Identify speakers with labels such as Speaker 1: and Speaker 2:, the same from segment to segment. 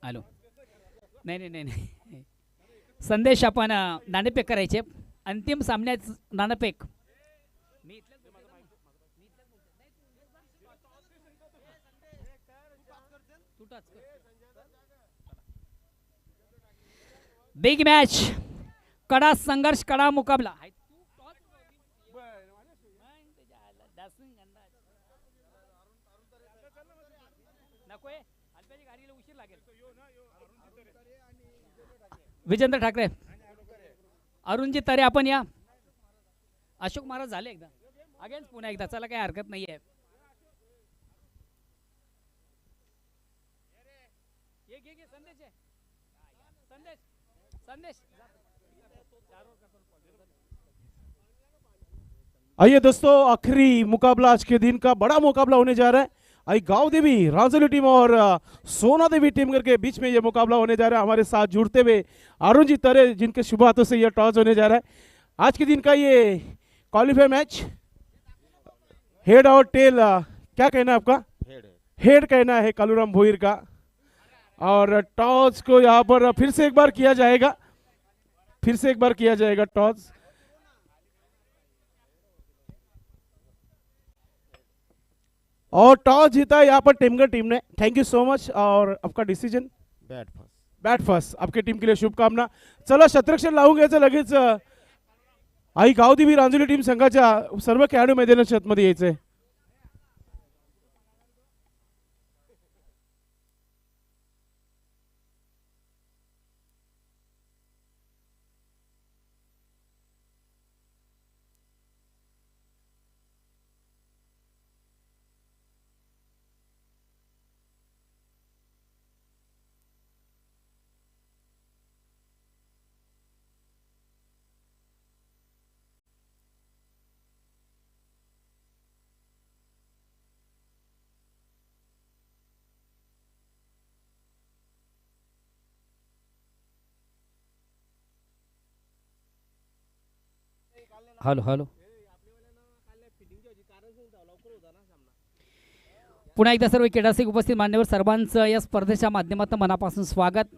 Speaker 1: Hello. नाही नाही नाही नाही. संदेश आपण नाणेफेक करायचे अंतिम सामन्यात नाणेफेक. बिग मॅच कडा संघर्ष कडा मुकाबला. विजेंद्र ठाकरे अरुणजी तरे आपण या. अशोक महाराज झाले एकदा अगेन्स्ट पुन्हा एकदा. चला काही हरकत नाहीये.
Speaker 2: आइए दोस्तों, आखिरी मुकाबला आज के दिन का बड़ा मुकाबला होने जा रहा है. आई गांव देवी राजौली टीम और सोना देवी टीम के बीच में ये मुकाबला होने जा रहा है. हमारे साथ जुड़ते हुए अरुण जी तरे, जिनके शुभ हाथों से ये टॉस होने जा रहा है. आज के दिन का ये क्वालिफाई मैच हेड और टेल, क्या कहना है आपका? हेड कहना है कालूराम भोईर का. और टॉस को यहाँ पर फिर से एक बार किया जाएगा. फिर से एक बार किया जाएगा टॉस. और टॉस जीता यहाँ पर टेमगर टीम ने. Thank you so much. और आपका डिसीजन बॅट फर्स्ट. आपकी टीम के लिए शुभकामना. चला शतरक्षण लावून घ्यायचं लगेच. आई गावदेवी रांजोली टीम संघाच्या सर्व खेळाडू मैदानाच्या आतमध्ये यायचंय.
Speaker 1: Hello hello. पुन्हा एकदा सर्व क्रीडासिक उपस्थित मान्यवर सर्वांचं या स्पर्धेच्या माध्यमातून मनापासून स्वागत.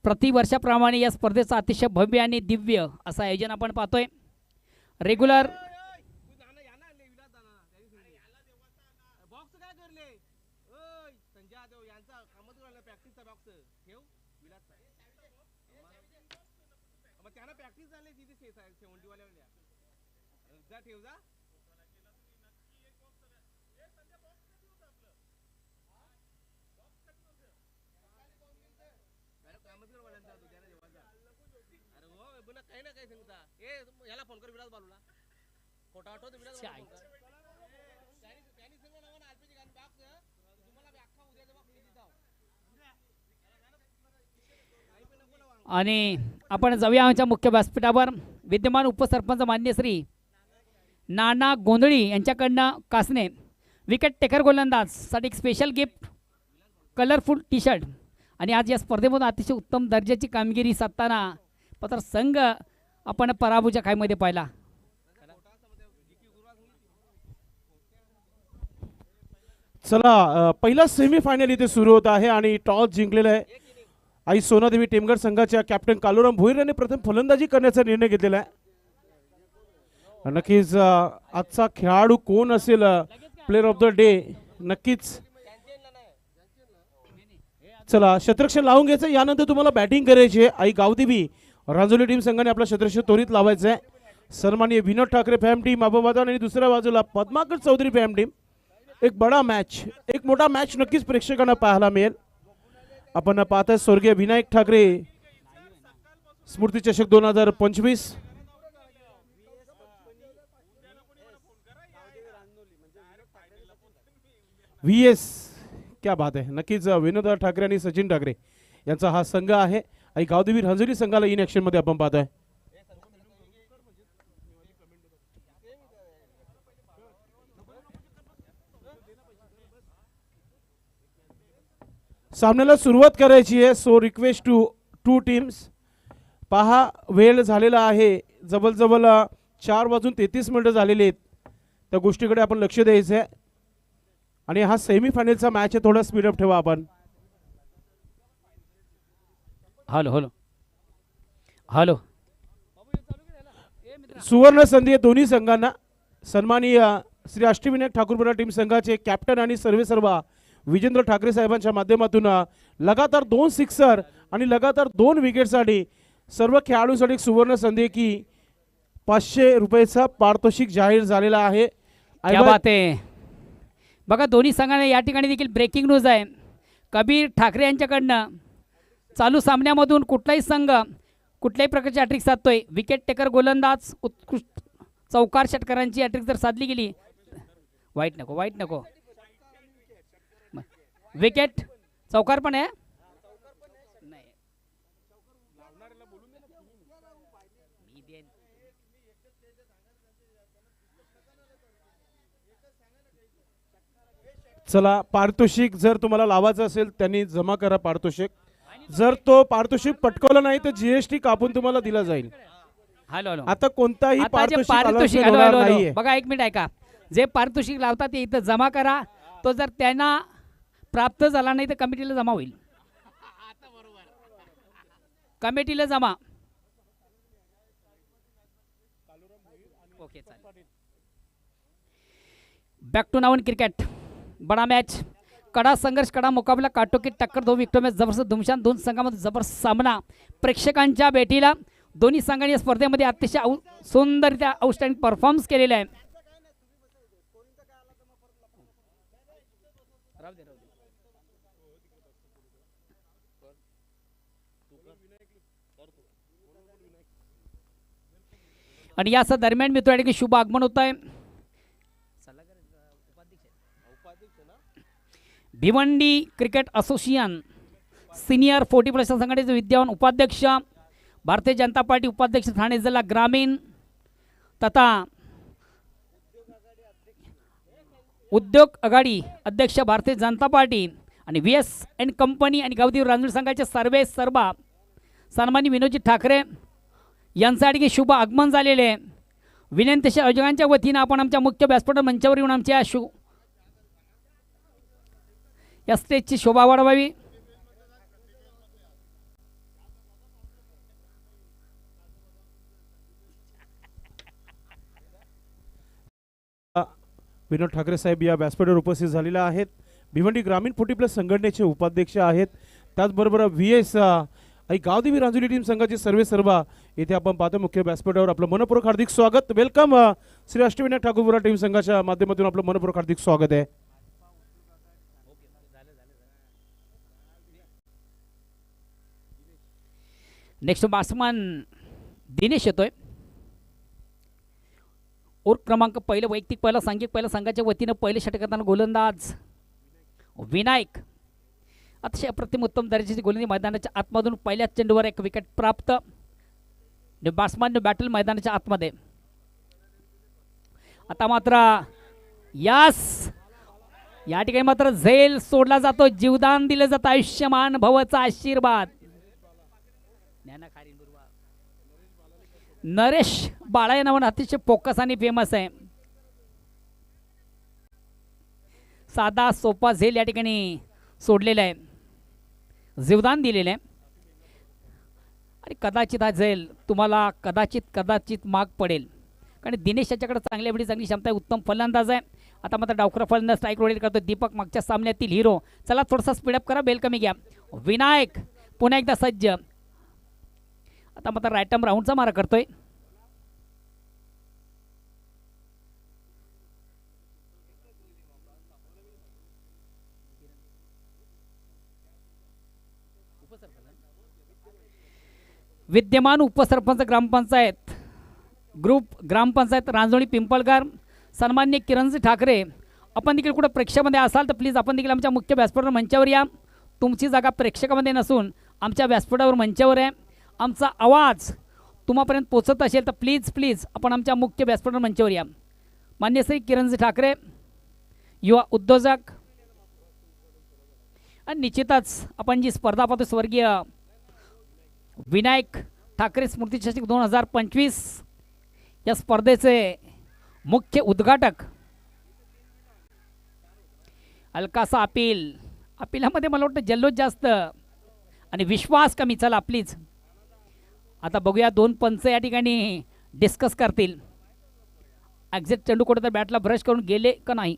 Speaker 1: प्रतिवर्षाप्रमाणे या स्पर्धेचं अतिशय भव्य आणि दिव्य असं आयोजन आपण पाहतोय. रेग्युलर आणि आपण जाऊया आमच्या मुख्य व्यासपीठावर. विद्यमान उपसरपंच मान्य श्री नाना गोंधळी यांच्याकडनं कासने विकेट टेकर गोलंदाज साठी एक special gift colourful T shirt. आणि आज या स्पर्धेमधून अतिशय उत्तम दर्जाची कामगिरी साधताना पत्र संघ आपण पराभूच्या खाईमध्ये पाहिला.
Speaker 2: चला पहिला सेमीफायनल इथे सुरू होत आहे आणि टॉस जिंकलेला आहे आई सोनादेवी टेमगड संघाच्या कॅप्टन कालूराम भोईर यांनी प्रथम फलंदाजी करण्याचा निर्णय घेतलेला आहे. नक्कीच आजचा खेळाडू कोण असेल प्लेयर ऑफ द डे नक्कीच. चला शतरक्षण लावून घ्यायचं. यानंतर तुम्हाला बॅटिंग करायची आहे. आई गावदेवी रांजोली टीम संघाने आपला शतरक्षण त्वरित लावायचं आहे. सन्माननीय विनोद ठाकरे फॅम टीम अबोबादान आणि दुसऱ्या बाजूला पद्माकर चौधरी फॅम टीम. एक बडा मॅच, एक मोठा मॅच नक्कीच प्रेक्षकांना पाहायला मिळेल. आपण पाहताय स्वर्गीय विनायक ठाकरे स्मृती चषक 2025. VS क्या बात आहे. नक्कीच विनोद ठाकरे आणि सचिन ठाकरे यांचा हा संघ आहे. आणि गावदेवी रांजोली संघाला इन ऍक्शन मध्ये आपण पाहतोय. सामन्याला सुरुवात करायची आहे. So request two teams. पहा वेळ झालेला आहे जवळजवळ 4:33 झालेले आहेत. त्या गोष्टीकडे आपण लक्ष द्यायचं आहे. आणि हा सेमीफायनलचा मॅच आहे, थोडा स्पीडअप ठेवा आपण.
Speaker 1: Hello hello hello.
Speaker 2: सुवर्ण संधी आहे दोन्ही संघांना. सन्माननीय श्री अष्टविनायक ठाकूरपुरा टीम संघाचे कॅप्टन आणि सर्वेसर्वा विजेंद्र ठाकरे साहेबांच्या माध्यमातून लगातार 2 सिक्सर आणि लगातार 2 विकेटसाठी सर्व खेळाडूंसाठी एक सुवर्ण संधी की 500 रुपयाचा पारितोषिक जाहीर झालेला आहे.
Speaker 1: क्या बात आहे. बघा दोन्ही संघाने या ठिकाणी देखील ब्रेकिंग न्यूज आहे. कबीर ठाकरे यांच्याकडनं चालू सामन्यामधून कुठलाही संघ कुठल्याही प्रकारची हॅट्रिक साधतोय. विकेट टेकर गोलंदाज उत्कृष्ट चौकार षटकारांची हॅट्रिक जर साधली गेली, वाईट नको वाईट नको, विकेट चौकार पण आहे.
Speaker 2: चला, पारितोषिक जर तुम्हाला लावायचं असेल त्यांनी जमा करा पारितोषिक. जर तो पारितोषिक पटकवला नाही तर जीएसटी कापून तुम्हाला दिला जाईल.
Speaker 1: Hello hello.
Speaker 2: आता कोणताही
Speaker 1: आता जे
Speaker 2: पारितोषिक
Speaker 1: पारितोषिक
Speaker 2: announcement होणार नाहीये.
Speaker 1: बघा एक मिनिट ऐका. जे पारितोषिक लावतात ते इथं जमा करा. तो जर त्यांना प्राप्त झाला नाही तर कमिटीला जमा होईल. कमिटीला जमा. ओके चालेल. बॅक टू नावन क्रिकेट. बडा मॅच, कडा संघर्ष, कडा मुकाबला, काटोकी टक्कर, 2 विकेट मॅच, जबरदस्त धुमशान, 2 संघामध्ये जबरदस्त सामना. प्रेक्षकांच्या भेटीला दोन्ही संघांनी या स्पर्धेमध्ये अतिशय सुंदररित्या आउटस्टँडिंग परफॉर्मन्स केलेला आहे. आणि या दरम्यान मित्र की शुभ आगमन होत आहे. भिवंडी क्रिकेट असोसिएशन सिनियर 40+ संघटनेचे विद्यमान उपाध्यक्ष, भारतीय जनता पार्टी उपाध्यक्ष ठाणे जिल्हा ग्रामीण तथा उद्योग आघाडी अध्यक्ष भारतीय जनता पार्टी आणि VS & कंपनी आणि गावदेवी रांजण संघाचे सर्वे सर्वा सन्माननीय विनोदजी ठाकरे यांच्यासाठी शुभ आगमन झालेले आहे. विनंती आयोजकांच्या वतीनं आपण आमच्या मुख्य व्यासपीठ मंचावर येऊन आमच्या या स्टेजची शोभा वाढवावी.
Speaker 2: विनोद ठाकरे साहेब या व्यासपीठावर उपस्थित झालेले आहेत. भिवंडी ग्रामीण 40+ संघटनेचे उपाध्यक्ष आहेत. त्याचबरोबर VS आणि गावदेवी रांजुली टीम संघाचे सर्वेसर्वा येथे आपण पाहतो मुख्य व्यासपीठावर. आपलं मनपूर्वक हार्दिक स्वागत. वेलकम. श्री अष्टविनायक ठाकूरपुरा टीम संघाच्या माध्यमातून आपलं मनपूर्वक हार्दिक स्वागत आहे.
Speaker 1: नेक्स्ट बॅट्समन दिनेश येतोय. ओर क्रमांक पहिलं वैयक्तिक पहिला सांघिक पहिल्या संघाच्या वतीनं पहिले षटकांना गोलंदाज विनायक. अतिशय अप्रतिम उत्तम दर्जाची गोलंदाजी मैदानाच्या आतमधून पहिल्या चेंडूवर एक विकेट प्राप्त. बॅट्समॅन बॅटल मैदानाच्या आतमध्ये. आता मात्र या ठिकाणी मात्र झेल सोडला जातो, जीवदान दिलं जातं, आयुष्यमान भवचा आशीर्वाद. नरेश बाळा या नावानं अतिशय फोकस आणि फेमस आहे. साधा सोपा झेल या ठिकाणी सोडलेला आहे, जीवदान दिलेलं आहे. आणि कदाचित हा झेल तुम्हाला कदाचित माग पडेल, कारण दिनेश याच्याकडे चांगल्या वेळी चांगली क्षमता आहे, उत्तम फलंदाज आहे. आता मात्र डावखरा फलंदाज स्ट्राईक रोटेट करतो दीपक, मागच्या सामन्यातील हिरो. चला थोडासा स्पीडअप करा, बेल कमी घ्या. विनायक पुन्हा एकदा सज्ज. आता मात्र राईट आर्म राऊंडचा मारा करतोय. विद्यमान उपसरपंच ग्रामपंचायत ग्रुप ग्रामपंचायत रांजोळी पिंपळगार सन्मान्य किरणजी ठाकरे, आपण देखील कुठं प्रेक्षकामध्ये असाल तर प्लीज आपण देखील आमच्या मुख्य व्यासपीठावर मंचावर या. तुमची जागा प्रेक्षकामध्ये नसून आमच्या व्यासपीठावर मंचावर आहे. आमचा आवाज तुम्हापर्यंत पोचत असेल तर प्लीज आपण आमच्या मुख्य व्यासपीठावर मंचावर या. मान्य श्री किरणजी ठाकरे युवा उद्योजक. आणि निश्चितच आपण जी स्पर्धा पाहतो स्वर्गीय विनायक ठाकरे स्मृती चषक 2025 या स्पर्धेचे मुख्य उद्घाटक हलकासा अपिलामध्ये मला वाटतं जल्लोष जास्त आणि विश्वास कमी. चला प्लीज आता बघूया दोन पंच या ठिकाणी डिस्कस करतील. एक्झॅक्ट चेंडू कुठं तर बॅटला ब्रश करून गेले का नाही.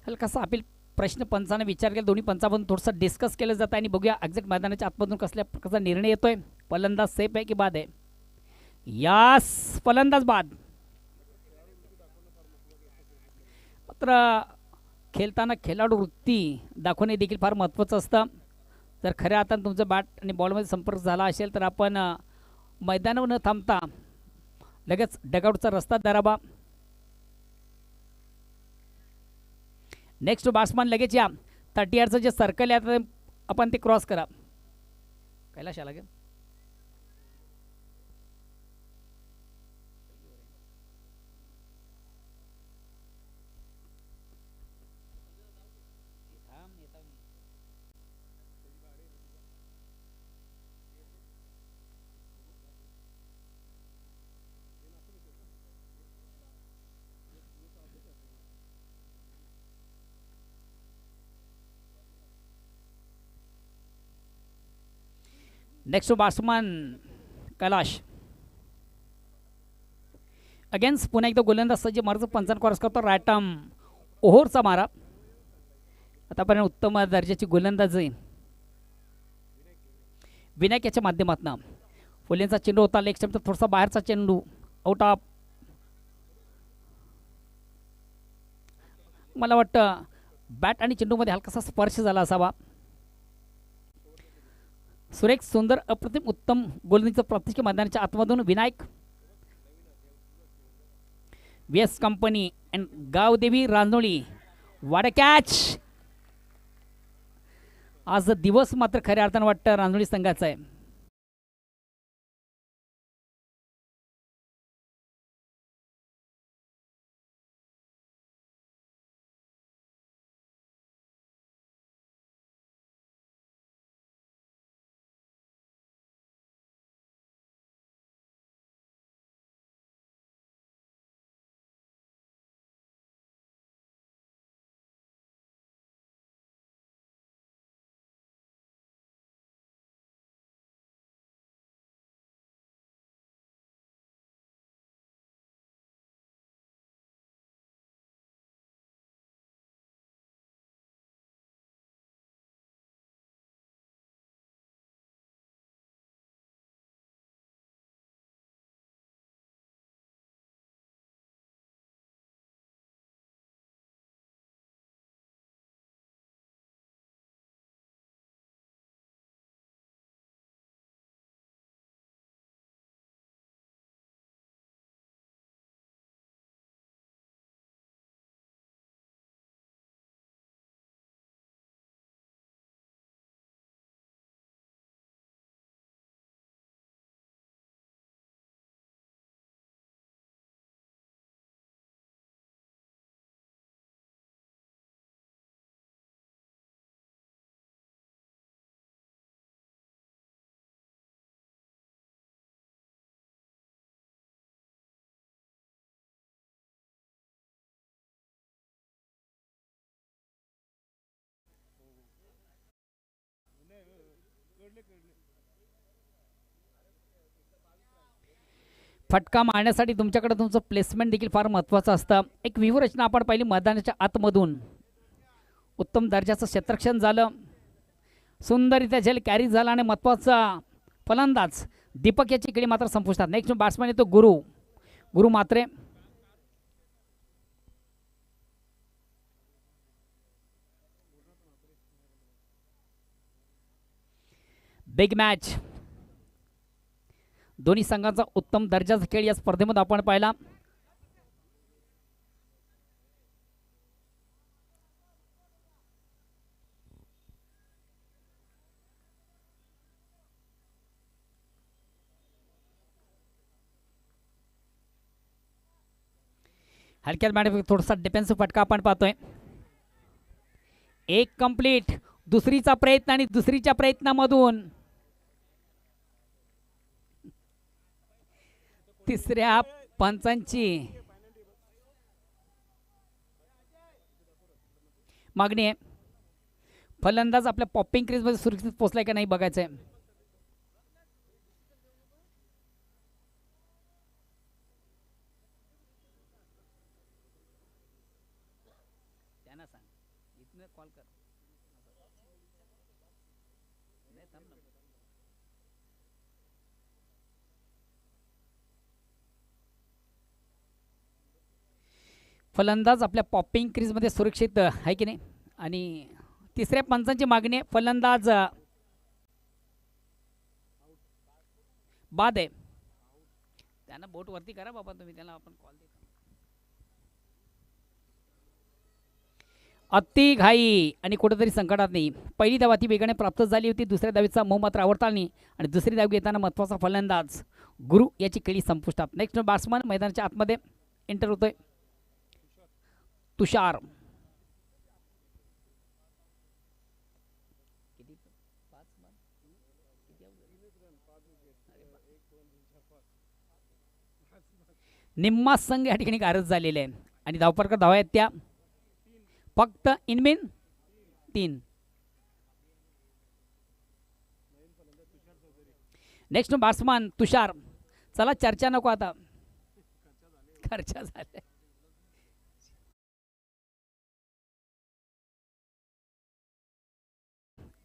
Speaker 1: हलकासा अपील प्रश्न पंचाने विचार केला. दोन्ही पंचामधून थोडंसं डिस्कस केलं जातं आणि बघूया एक्झॅक्ट मैदानाच्या आतमधून कसल्या प्रकारचा निर्णय येतोय. फलंदाज सेफ आहे की बाद आहे. यास फलंदाज बाद. मात्र खेळताना खेळाडू वृत्ती दाखवणे देखील फार महत्त्वाचं असतं. जर खऱ्या हाताने तुमचं बॅट आणि बॉलमध्ये संपर्क झाला असेल तर आपण मैदानावर न थांबता लगेच डगआउटचा रस्ता धरावा. नेक्स्ट बॅट्समन लगेच या 30 यार्डचं जे सर्कल आहे आपण ते क्रॉस करा. कैलाश आला गे. नेक्स्ट बॅट्समन कैलाश अगेन्स्ट पुन्हा एकदा गोलंदाज सज्ज मार्ग पंचान क्रॉस करतो. रायटम ओव्हरचा मारा. आतापर्यंत उत्तम दर्जाची गोलंदाजी विनायक याच्या माध्यमातून. फुलेंचा चेंडू होता लेग स्टंपचा थोडासा बाहेरचा चेंडू आउट ऑफ. मला वाटतं बॅट आणि चेंडूमध्ये हलकासा स्पर्श झाला असावा. सुरेख सुंदर अप्रतिम उत्तम गोलंदाजीचं प्राप्ती मैदानाच्या आतमधून विनायक. वेस कंपनी अँड गावदेवी रांजोळी वाट कॅच. आज दिवस मात्र खऱ्या अर्थानं वाटतं रांजोळी संघाचा आहे. फटका मारण्यासाठी तुमच्याकडे तुमचं प्लेसमेंट देखील फार महत्त्वाचं असतं. एक व्यूहरचना आपण पाहिली मैदानाच्या आतमधून. उत्तम दर्जाचं क्षेत्ररक्षण झालं. सुंदररित्या झेल कॅरी झाला आणि महत्त्वाचा फलंदाज दीपक याची इकडे मात्र संपुष्टात. नेक्स्ट बॅट्समॅन येतो गुरु मात्रे. Big match. दोन्ही संघांचा उत्तम दर्जाचा खेळ या स्पर्धेमध्ये आपण पाहिला. हलक्यात मॅडम थोडासा डिफेन्सिव्ह फटका आपण पाहतोय. एक कंप्लीट. दुसरीचा प्रयत्न आणि दुसरीच्या प्रयत्नामधून तिसऱ्या पंचांची मागणी आहे. फलंदाज आपल्या पॉपिंग क्रीजमध्ये सुरक्षित पोहोचलाय का नाही बघायचंय. त्यांना सांग इथनं कॉल कर. फलंदाज आपल्या पॉपिंग क्रीजमध्ये सुरक्षित आहे की नाही. आणि तिसऱ्या पंचांची मागणी आहे. फलंदाज बाद आहे. त्यांना बोट वरती करा बाबा तुम्ही, त्याला आपण कॉल देतो. अति घाई आणि कुठेतरी संकटात नाही. पहिली धाव अति वेगाने प्राप्त झाली होती. दुसऱ्या धावीचा मऊ मात्र आवडता नाही आणि दुसरी धाव घेताना महत्त्वाचा फलंदाज गुरु याची खेळी संपुष्टात. नेक्स्ट बॅट्समन मैदानाच्या आतमध्ये एंटर होतोय. तुषार. निम्मा संघ या ठिकाणी गारज झालेले आहे आणि धावपरकर धावा आहेत त्या फक्त इनमिन 3. नेक्स्ट बॅट्समन तुषार. चला चर्चा नको आता, चर्चा झाल्या.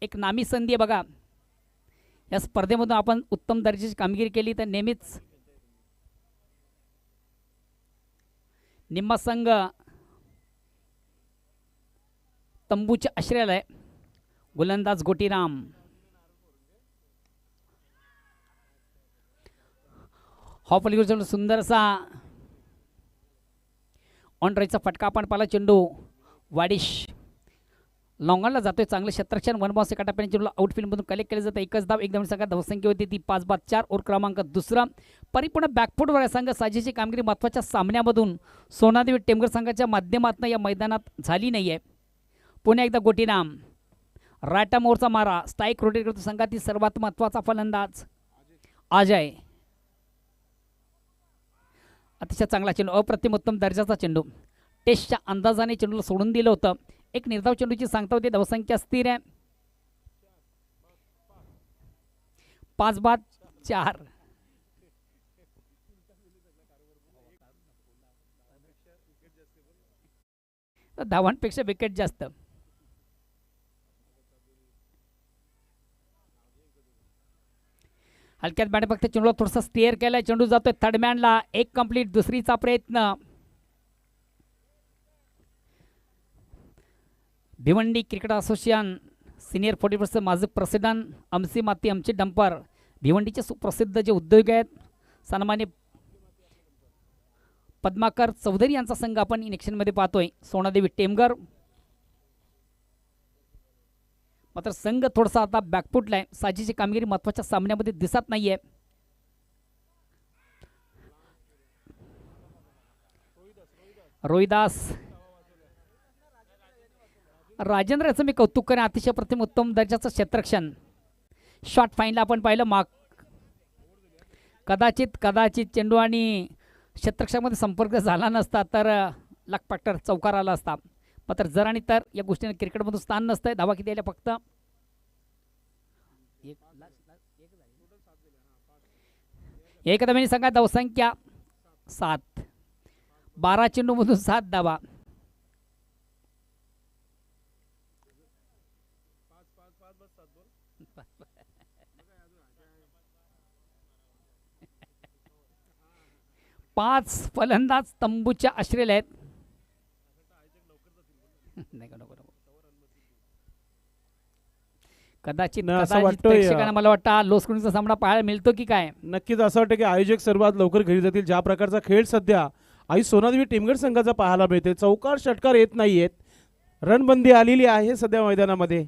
Speaker 1: एक नामी संधी आहे बघा. या स्पर्धेमधून आपण उत्तम दर्जाची कामगिरी केली तर नेहमीच निम्मा संघ तंबूच्या आश्रयाला आहे. गोलंदाज गोटीराम. हॉफ अलीकडे सुंदरसा ऑन ड्राईव्हचा फटका आपण पाहिला. चेंडू वाडिश लॉंगॉनला जातोय. चांगलं क्षेत्ररक्षण. वन बॉस एका टप्प्याने चेंडूला आउटफील्डमधून कलेक्ट केलं जातं. एकच धाव एकदम संघात धावसंख्या होती ती 5-4. ओव्हर क्रमांक 2. परिपूर्ण बॅकफुटवर आहे संघ. साजेची कामगिरी महत्त्वाच्या सामन्यामधून सोनादेवी टेमघर संघाच्या माध्यमातून या मैदानात झाली नाही आहे. पुन्हा एकदा गोटीराम. राटा मोरचा मारा. स्ट्राईक रोटेट करतो संघातील सर्वात महत्त्वाचा फलंदाज अजय. अतिशय चांगला चेंडू. अप्रतिम उत्तम दर्जाचा चेंडू. टेस्टच्या अंदाजाने चेंडूला सोडून दिलं होतं. एक निर्धाव चेंडूची सांगता होती. धावसंख्या स्थिर आहे 5-4. धावांपेक्षा विकेट जास्त. हलक्यात बॅट फक्त चेंडूला थोडासा स्टेअर केलाय. चेंडू जातोय थर्ड मॅनला. एक कंप्लीट. दुसरीचा प्रयत्न. भिवंडी क्रिकेट असोसिएशन सिनियर 40% माझं प्रेसिडेंट आमची माती आमचे डंपर. भिवंडीचे सुप्रसिद्ध जे उद्योग आहेत सन्मान्य पद्माकर चौधरी यांचा संघ आपण इलेक्शनमध्ये पाहतोय. सोनादेवी टेमघर मात्र संघ थोडासा आता बॅकफुटला आहे. साजेची कामगिरी महत्त्वाच्या सामन्यामध्ये दिसत नाहीये. रोहिदास राजेंद्र याचं मी कौतुक करेन. अतिशय प्रतिम उत्तम दर्जाचं क्षेत्ररक्षण. शॉट फाईनला आपण पाहिलं माग कदाचित चेंडू आणि क्षेत्ररक्षकामध्ये संपर्क झाला नसता तर लकपटर चौकार आला असता. मात्र जर आणि तर या गोष्टीने क्रिकेटमधून स्थान नसतंय. धावा किती आल्या फक्त एक धावेने सांगा. धावसंख्या 7. 12 चेंडूमधून 7 धावा. पाच फलंदाज तंबूच्या आश्रयाला आहेत. कदाचित प्रेक्षकांना मला वाटतं लो स्कोरिंगचा सामना पाहायला मिळतो की काय.
Speaker 2: नक्कीच असं वाटतं की आयोजक सर्वात लवकर घरी जातील. ज्या प्रकारचा खेळ सध्या आई सोनादेवी टेमघर संघाचा पाहायला मिळते. चौकार षटकार येत नाहीयेत. रणबंदी आलेली आहे सध्या मैदानामध्ये.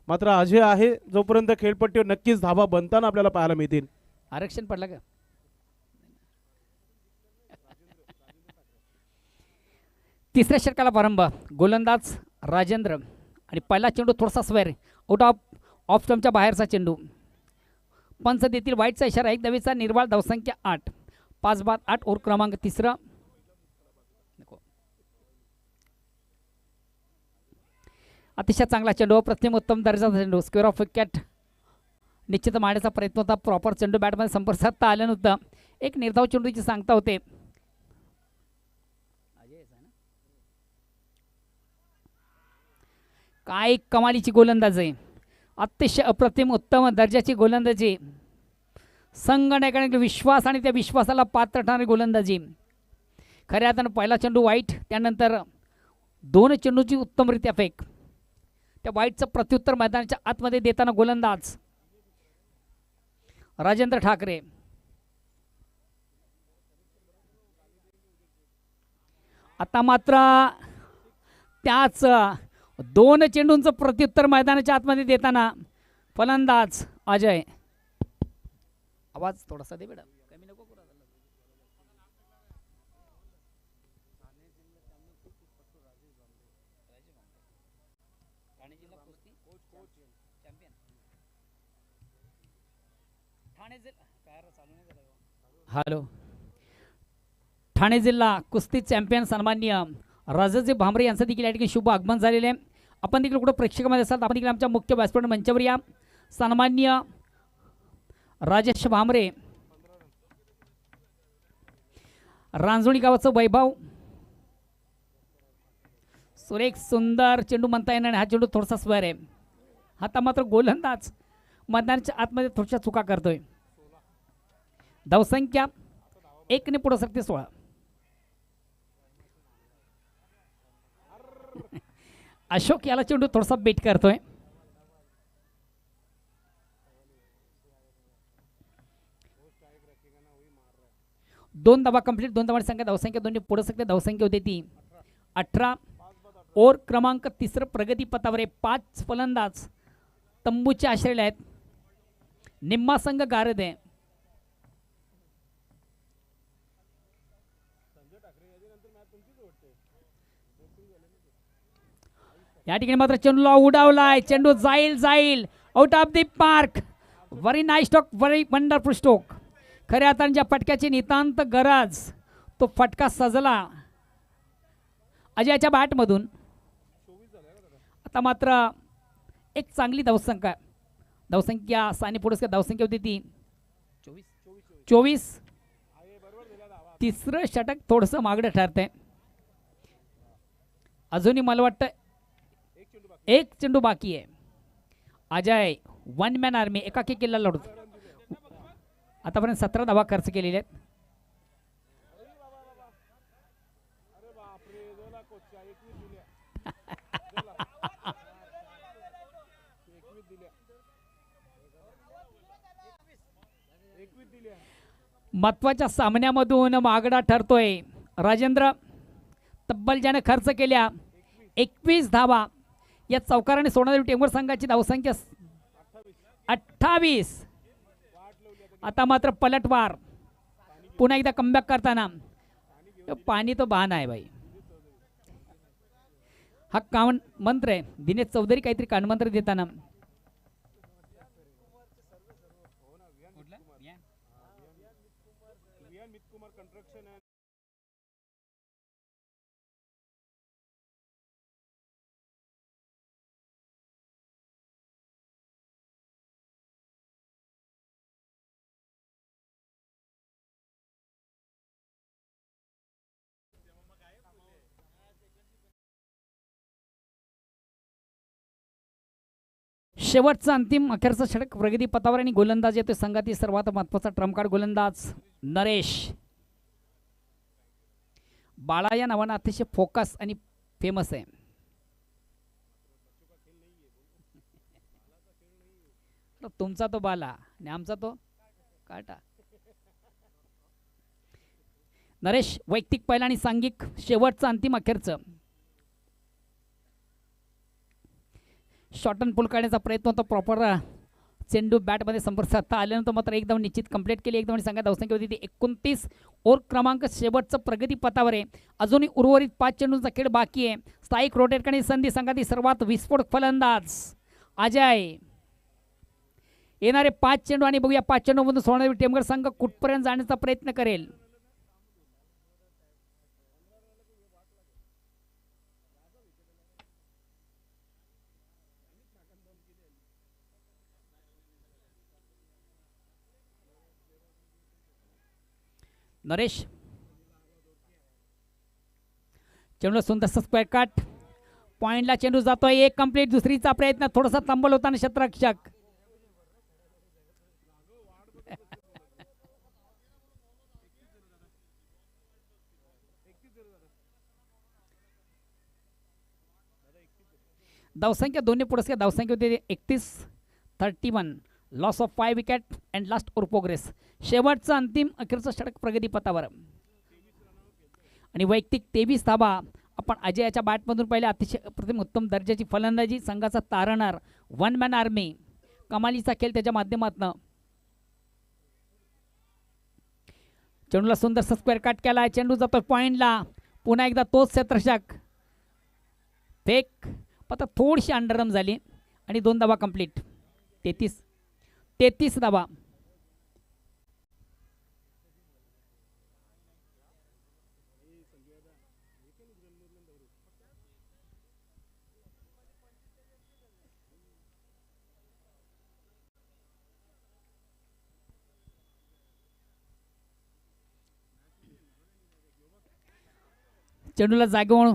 Speaker 2: मात्र अजय आहे जोपर्यंत खेळपट्टीवर नक्कीच धावा बनताना आपल्याला पाहायला मिळतील.
Speaker 1: आरक्षण पडलं का. तिसऱ्या षटकाला प्रारंभ. गोलंदाज राजेंद्र आणि पहिला चेंडू थोडासा स्वेअर आउट ऑफ स्टंपच्या बाहेरचा चेंडू. पंच देतील वाईटचा इशारा. एक धावेचा निर्वाळ. धावसंख्या 8. 5 बाद 8. ओव्हर क्रमांक तिसरा. अतिशय चांगला चेंडू. प्रथम उत्तम दर्जाचा चेंडू. स्क्वेअर ऑफ विकेट निश्चित मारण्याचा प्रयत्न होता. प्रॉपर चेंडू बॅटमध्ये संपर्क साधता आलं नव्हतं. एक निर्धाव चेंडूची सांगता होते. काय कमालीची गोलंदाजी. अतिशय अप्रतिम उत्तम दर्जाची गोलंदाजी. संघटनेकडे विश्वास आणि त्या विश्वासाला पात्र ठरणारी गोलंदाजी. खऱ्या अर्थानं पहिला चेंडू वाईट. त्यानंतर 2 चेंडूची उत्तमरित्या फेक. त्या वाईटचं प्रत्युत्तर मैदानाच्या आतमध्ये देताना गोलंदाज राजेंद्र ठाकरे. आता मात्र त्याच 2 चेंडूंचं प्रत्युत्तर मैदानाच्या आतमध्ये देताना फलंदाज अजय. आवाज थोडासा दे बेटा. कमी नको करू. हॅलो. ठाणे जिल्हा कुस्ती चॅम्पियन सन्माननीय राजाजी भामरे यांचं देखील या ठिकाणी शुभ आगमन झालेले आहे. आपण देखील कुठं प्रेक्षकामध्ये असाल तर आपण देखील आमच्या मुख्य व्यासपीठ मंचावर या. सन्माननीय राजेश भामरे, रांजोळी गावाचं वैभव. सुरेख सुंदर चेंडू म्हणता येणार. हा चेंडू थोडासा स्वेअर आहे. आता मात्र गोलंदाज मैदानाच्या आतमध्ये थोड्याशा चुका करतोय. धावसंख्या 1 ने पुढे सरते 16. अशोक याला चेंडू थोडासा बेट करतोय. दोन धावा कंप्लीट. 2 धावांची संख्या. धावसंख्या 2 ने पुढे सरते. धावसंख्या होती ती 18. ओव्हर क्रमांक 3 प्रगती पथावर 5 फलंदाज तंबूच्या आश्रयाला आहेत. निम्मा संघ गारद आहे. या ठिकाणी मात्र चेंडूला उडावलाय. चेंडू जाईल out of the park. Very nice stroke. Very wonderful stroke. खऱ्या अर्थाने ज्या फटक्याची नितांत गरज तो फटका सजला अजयच्या बॅटमधून. आता मात्र एक चांगली धावसंख्या साने पुढे धावसंख्या होती ती 24. तिसरं षटक थोडंसं मागडं ठरतंय. अजूनही मला वाटतं एक चेंडू बाकी आहे. अजय 1 मॅन आर्मी एकाकी किल्ला लढतो. आतापर्यंत 17 धावा खर्च केलेले आहेत. महत्वाच्या सामन्यामधून मागडा ठरतोय. राजेंद्र तब्बल ज्याने खर्च केल्या 21 धावा. या चौकाराने सोडणारी टेंबर संघाची धावसंख्या 28. आता मात्र पलटवार पुन्हा एकदा कमबॅक करताना. पाणी तो बहाना आहे भाई. हा कान मंत्र आहे. दिनेश चौधरी काहीतरी कानमंत्र देताना. शेवटचा अंतिम अखेरचा षटक प्रगती पथावर आणि गोलंदाज येतोय संघातील सर्वात महत्वाचा ट्रम्प कार्ड गोलंदाज नरेश. बाळा या नावानं अतिशय फोकस आणि फेमस आहे. तुमचा तो बाला आणि आमचा तो काटा. नरेश वैयक्तिक पहिला आणि सांघिक शेवटचं अंतिम अखेरचं शॉर्ट अँड पुल काढण्याचा प्रयत्न होता. प्रॉपर चेंडू बॅटमध्ये संपर्क साधता आल्यानंतर मात्र एक धाव निश्चित कंप्लीट केली. एक धावनी संघात धावसंख्या होती ती 29. ओव्हर क्रमांक शेवटचं प्रगतीपथावर आहे. अजूनही उर्वरित 5 चेंडूंचा खेळ बाकी आहे. स्ट्राईक रोटेट करण्याची संधी संघातील सर्वात विस्फोटक फलंदाज अजय. येणारे 5 चेंडू आणि बघूया 5 चेंडूमधून सोनादेवी टेमघर संघ कुठपर्यंत जाण्याचा प्रयत्न करेल. नरेश चेंडूला सुंदरसा स्क्वेअर कट. पॉइंटला चेंडू जातोय. एक कंप्लीट. दुसरीचा प्रयत्न थोडासा तंबल होताना क्षेत्ररक्षक. धावसंख्या दोन्ही पुरस्कार धावसंख्या होती 31. Loss of 5 wicket and last over progress. शेवटचं अंतिम अखेरचं षटक प्रगतीपथावर आणि वैयक्तिक 23 धावा आपण अजयाच्या बॅटमधून पाहिले. अतिशय प्रथम उत्तम दर्जाची फलंदाजी. संघाचा तारणहार. One man army. कमालीचा खेळ त्याच्या माध्यमातून. चेंडूला सुंदरसा स्क्वेअर कट केला. चेंडू जातो पॉइंटला. पुन्हा एकदा तोच क्षेत्ररक्षक. फेक आता थोडीशी अंडररम झाली आणि 2 धावा कंप्लीट. 33 धावा. चेंडूला जागेवर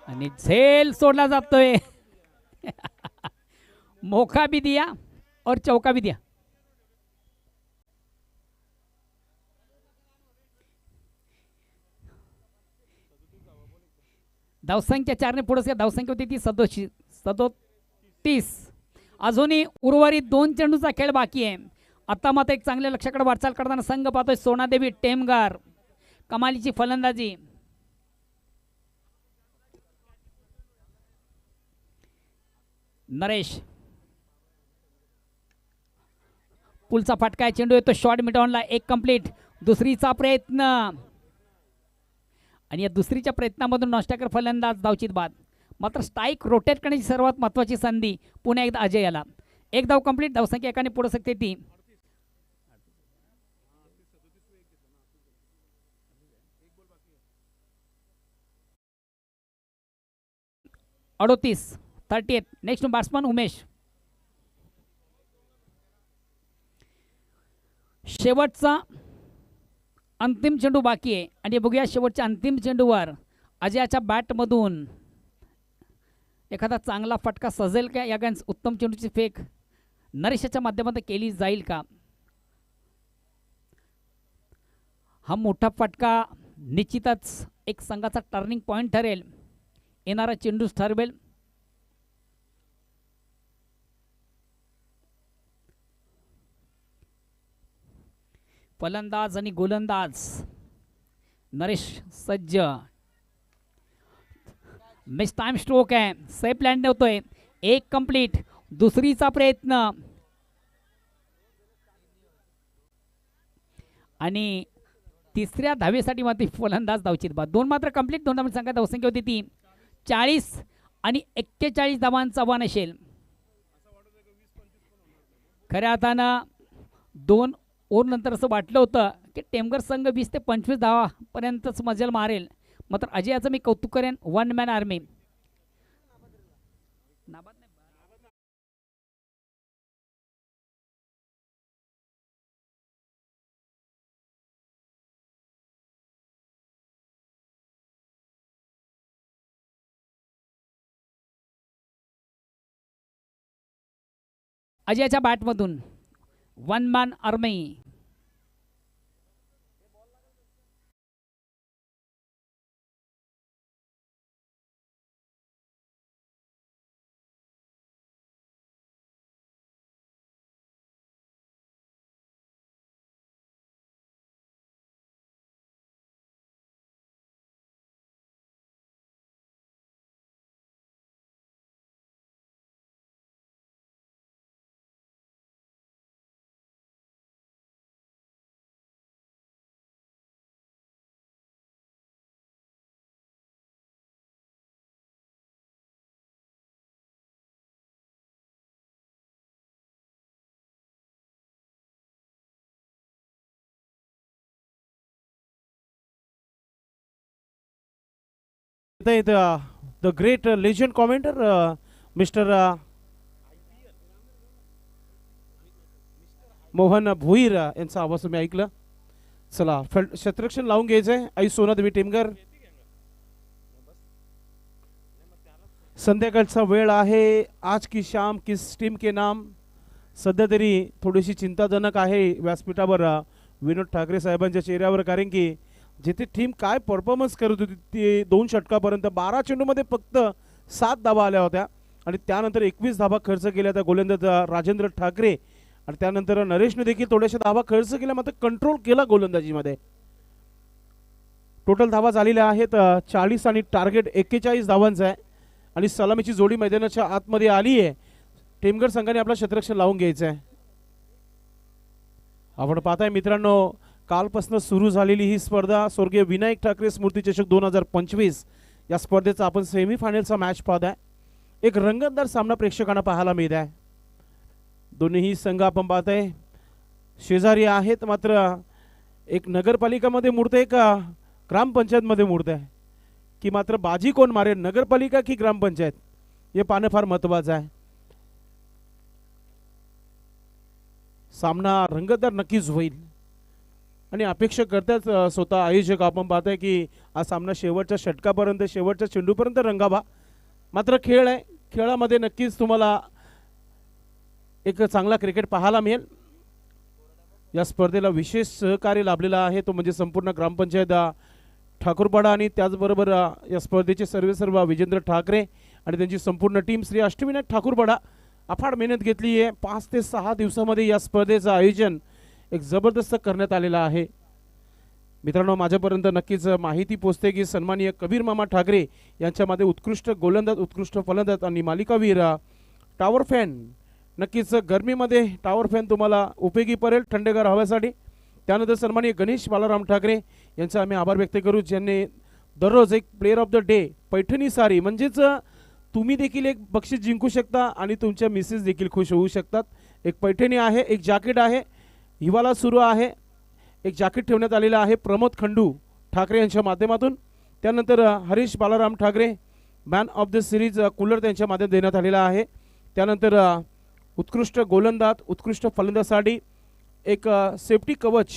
Speaker 1: आणि झेल सोडला जातोय. मौका भी दिया और चौका भी दिया. धावसंख्या 4ने पुढे धावसंख्या होती ती 37. अजूनही उर्वरित 2 चेंडूचा खेळ बाकी आहे. आता मात्र एक चांगल्या लक्षाकडे वाटचाल करताना संघ पाहतोय सोनादेवी टेमघर. कमालीची फलंदाजी. नरेश पुलचा फटका. चेंडू येतो शॉर्ट मिडऑनला. एक कंप्लीट. दुसरीचा प्रयत्न आणि या दुसरीच्या प्रयत्नामधून नॉस्टॅकर फलंदाज धावचित बाद. मात्र स्ट्राईक रोटेट करण्याची सर्वात महत्त्वाची संधी पुन्हा एकदा अजयाला. एक धाव कंप्लीट. धावसंख्या एकाने पुढे शकते ती 38. Next batsman Umesh. शेवटचा अंतिम चेंडू बाकी आहे आणि बघूया शेवटच्या अंतिम चेंडूवर अजयाच्या बॅटमधून एखादा चांगला फटका सजेल का. या गन्स उत्तम चेंडूची फेक नरेशच्या माध्यमातून केली जाईल का. हा मोठा फटका निश्चितच एक संघाचा टर्निंग पॉइंट ठरेल. येणारा चेंडूच ठरवेल. फलंदाज आणि गोलंदाज नरेश सज्ज. मिस टाइम स्ट्रोक आहे. सेफ लँड होतोय. एक कंप्लीट. दुसरीचा प्रयत्न आणि तिसऱ्या धावेसाठी मात्र फलंदाज धावचित बाद. 2 मात्र कंप्लीट. 2 धावांची संख्या धावसंख्या होती ती 40 आणि 41 धावांचा आव्हान असेल. खऱ्या अर्थानं 2 ओव्हर नंतर असं वाटलं होतं की टेमघर संघ 20 ते 25 धावापर्यंतच मजल मारेल. मात्र अजयाचं मी कौतुक करेन. One man army. अजयाच्या बॅटमधून one man army.
Speaker 2: The great legend commentator mister Mohan Bhoir यांचा आवाज तुम्ही ऐकलं. चला क्षेत्ररक्षण लावून घ्यायचंय. आई सोनादेवी टीमगर. संध्याकाळचा वेळ आहे. आज की शाम किस टीम के नाम. सध्या तरी थोडीशी चिंताजनक आहे व्यासपीठावर विनोद ठाकरे साहेबांच्या चेहऱ्यावर, कारण की जिथे टीम काय परफॉर्मन्स करत होती ते 2 षटकापर्यंत 12 चेंडूमध्ये फक्त 7 धावा आल्या होत्या आणि त्यानंतर 21 धावा खर्च केल्या त्या गोलंदाज राजेंद्र ठाकरे आणि त्यानंतर नरेशने देखील थोड्याशा धावा खर्च केल्या, मात्र कंट्रोल केला गोलंदाजीमध्ये. टोटल धावा झालेल्या आहेत 40 आणि टार्गेट 41 धावांचा आहे आणि सलामीची जोडी मैदानाच्या आतमध्ये आली आहे. टीमगड संघाने आपला क्षेत्ररक्षण लावून घ्यायचं आहे. आपण पाहताय मित्रांनो, कालपासून सुरू झालेली ही स्पर्धा स्वर्गीय विनायक ठाकरे स्मृती चषक 2025 या स्पर्धेचा आपण सेमीफायनलचा मॅच पाहताय. एक रंगतदार सामना प्रेक्षकांना पाहायला मिळत आहे. दोन्ही संघ आपण पाहताय शेजारी आहेत, मात्र एक नगरपालिकामध्ये मूर्त आहे का ग्रामपंचायतमध्ये मूर्त आहे, की मात्र बाजी कोण मारेल, नगरपालिका की ग्रामपंचायत, हे पाहणं फार महत्त्वाचं आहे. सामना रंगतदार नक्कीच होईल आणि अपेक्षा करतात स्वतः आयोजक. आपण पाहताय की हा सामना शेवटच्या षटकापर्यंत शेवटच्या चेंडूपर्यंत रंगावा. मात्र खेळ आहे, खेळामध्ये नक्कीच तुम्हाला एक चांगला क्रिकेट पाहायला मिळेल. या स्पर्धेला विशेष सहकार्य लाभलेला आहे तो म्हणजे संपूर्ण ग्रामपंचायत ठाकूरपाडा आणि त्याचबरोबर या स्पर्धेचे सर्व विजेंद्र ठाकरे आणि त्यांची संपूर्ण टीम श्री अष्टविनायक ठाकूरपाडा अफाट मेहनत घेतली आहे. 5 ते 6 दिवसामध्ये या स्पर्धेचं आयोजन एक जबरदस्त करण्यात आलेलं आहे. मित्रांनो, माझ्यापर्यंत नक्कीच माहिती पोहोचते की सन्माननीय कबीर मामा ठाकरे यांच्यामध्ये उत्कृष्ट गोलंदाज, उत्कृष्ट फलंदाज आणि मालिकावीर टॉवर फॅन, नक्कीच गरमीमध्ये टॉवर फॅन तुम्हाला उपयोगी पडेल थंडगार हव्यासाठी. त्यानंतर सन्माननीय गणेश बालाराम ठाकरे यांचा आम्ही आभार व्यक्त करू, ज्यांनी दररोज एक player of the day Paithani sari, म्हणजेच तुम्ही देखील एक बक्षीस जिंकू शकता आणि तुमच्या मिसेस देखील खुश होऊ शकतात. एक पैठणी आहे, एक जॅकेट आहे, हिवाळा सुरू आहे, एक जॅकेट ठेवण्यात आलेलं आहे प्रमोद खंडू ठाकरे यांच्या माध्यमातून. त्यानंतर Harish Balaram Thackeray man of the series cooler त्यांच्या माध्यमात देण्यात आलेला आहे. त्यानंतर उत्कृष्ट गोलंदाज, उत्कृष्ट फलंदाजासाठी एक सेफ्टी कवच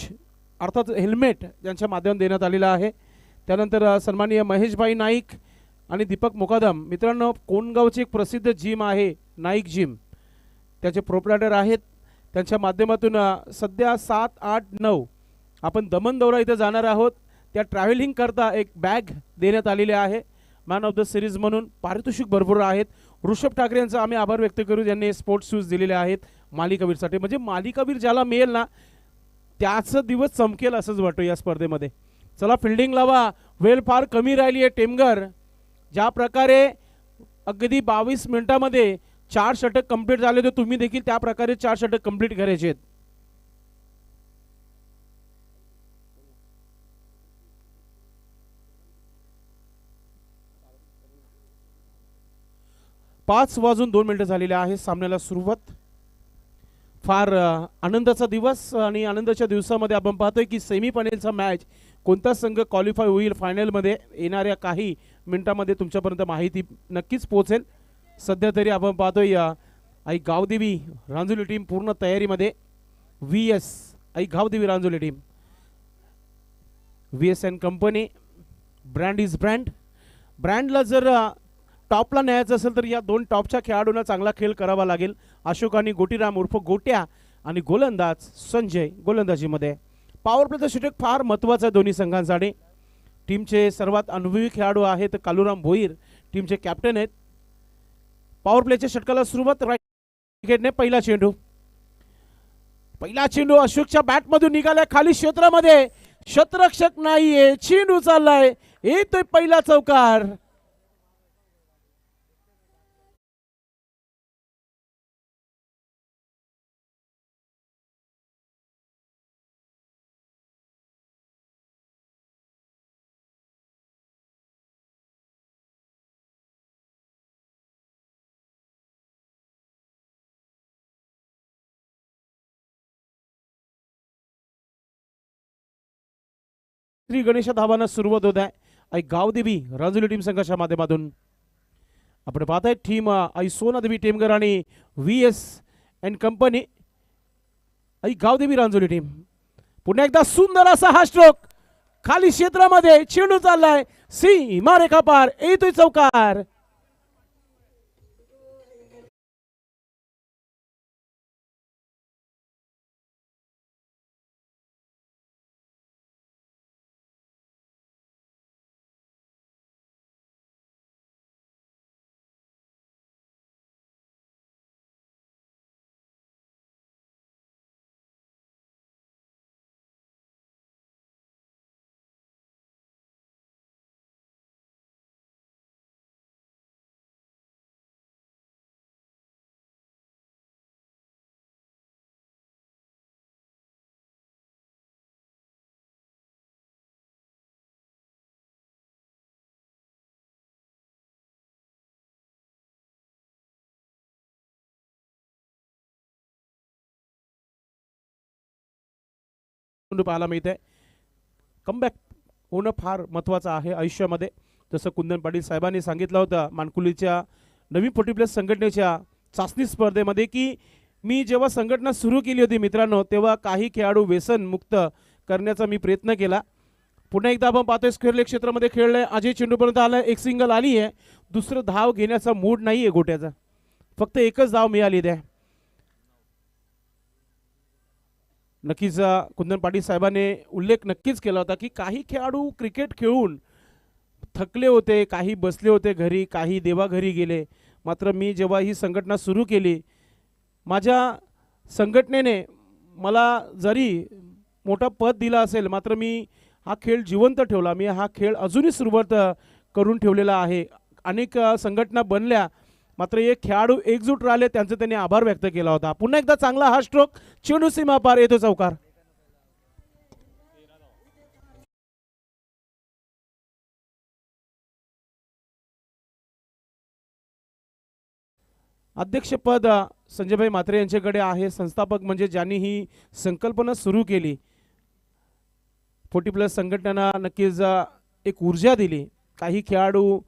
Speaker 2: अर्थात हेल्मेट यांच्या माध्यमातून देण्यात आलेलं आहे. त्यानंतर सन्माननीय महेशभाई नाईक आणि दीपक मुकादम, मित्रांनो कोणगावची एक प्रसिद्ध जिम आहे नाईक जिम, त्याचे प्रोप्रायटर आहेत. त्यांच्या माध्यमातून सध्या 7, 8, 9 आपण दमन दौरा इथे जाणार आहोत. त्या ट्रॅव्हलिंग करता एक बॅग देण्यात आलेली आहे मॅन ऑफ द सिरीज म्हणून. पारितोषिक भरपूर आहेत. ऋषभ ठाकरे यांचा आम्ही आभार व्यक्त करू, ज्यांनी स्पोर्ट्स शूज दिलेले आहेत मालिकावीरसाठी. म्हणजे मालिकावीर ज्याला मिळेल ना त्याचा दिवस चमकेल असंच वाटतं या स्पर्धेमध्ये. चला फिल्डिंग लावा, वेळ फार कमी राहिली आहे टेमगर. ज्या प्रकारे अगदी 22 मिनिटामध्ये 4 षटक कंप्लीट झाले तर तुम्ही देखील त्या प्रकारे 4 षटक कंप्लीट करायचे आहेत. पाच वाजून 2 मिनिटं झालेले आहे सामन्याला सुरुवात. फार आनंदाचा दिवस आणि आनंदाच्या दिवसामध्ये आपण पाहतोय की सेमीफायनलचा मॅच कोणता संघ क्वालिफाय होईल फायनलमध्ये येणाऱ्या काही मिनिटांमध्ये तुमच्यापर्यंत माहिती नक्कीच पोहोचेल. सध्या तरी आपण पाहतोय आई गावदेवी रांजोली टीम पूर्ण तयारीमध्ये. VS Aai Gavdevi Ranjoli team, VS and company, brand is brand. ब्रँडला जर टॉपला न्यायचं असेल तर या 2 टॉपच्या खेळाडूंना चांगला खेळ करावा लागेल. अशोक आणि गोटीराम उर्फ गोट्या आणि गोलंदाज संजय गोलंदाजीमध्ये. पॉवर प्लेचा षटक फार महत्त्वाचा आहे दोन्ही संघांसाठी. टीमचे सर्वात अनुभवी खेळाडू आहेत कालूराम भोईर, टीमचे कॅप्टन आहेत. पॉवर प्लेच्या षटकाला सुरुवात राईट विकेटने. पहिला चेंडू अशोकच्या बॅटमधून निघालाय खाली क्षेत्रामध्ये, क्षेत्ररक्षक नाहीये, चेंडू चाललाय, येतोय पहिला चौकार. श्री गणेश धावांना सुरुवात होत आहे. आई गावदेवी रांजोली टीम संघाच्या माध्यमातून आपण पाहताय टीम आई सोनादेवी टेमगर आणि VS&Co company Aai Gavdevi Ranjoli team पुन्हा एकदा सुंदर असा हा स्ट्रोक खाली क्षेत्रामध्ये चेंडू चाललाय सीमा रेखा पार येतोय चौकार. पाहायला मिळते कमबॅक होणं फार महत्त्वाचं आहे आयुष्यामध्ये. जसं कुंदन पाटील साहेबांनी सांगितलं होतं मानकुलीच्या नवीन 40+ संघटनेच्या चाचणी स्पर्धेमध्ये की मी जेव्हा संघटना सुरू केली होती मित्रांनो तेव्हा काही खेळाडू व्यसन मुक्त करण्याचा मी प्रयत्न केला. पुन्हा एकदा आपण पाहतोय स्क्वेअर लेग क्षेत्रामध्ये खेळलंय अजय चेंडूपर्यंत आलाय एक सिंगल आली आहे. दुसरं धाव घेण्याचा मूड नाही आहे गोट्याचा फक्त एकच धाव मिळाली आहे. नक्कीच कुंदन पाटील साहेबांनी उल्लेख नक्कीच केला होता की काही खेळाडू क्रिकेट खेळून थकले होते काही बसले होते घरी काही देवाघरी गेले. मात्र मी जेव्हा ही संघटना सुरू केली माझ्या संघटनेने मला जरी मोठा पद दिला असेल मात्र मी हा खेळ जिवंत ठेवला. मी हा खेळ अजूनही सुरुवात करून ठेवलेला आहे. अनेक संघटना बनल्या मात्र एक खेळाडू एकजूट राहिले त्यांचा त्यांनी आभार व्यक्त केला होता. पुन्हा एकदा चांगला हा स्ट्रोक चेंडू सीमा पार येतो चौकार. अध्यक्षपद संजयभाई म्हात्रे यांच्याकडे आहे. संस्थापक म्हणजे ज्यांनी ही संकल्पना सुरू केली 40+ संघटनांना नक्कीच एक ऊर्जा दिली. काही खेळाडू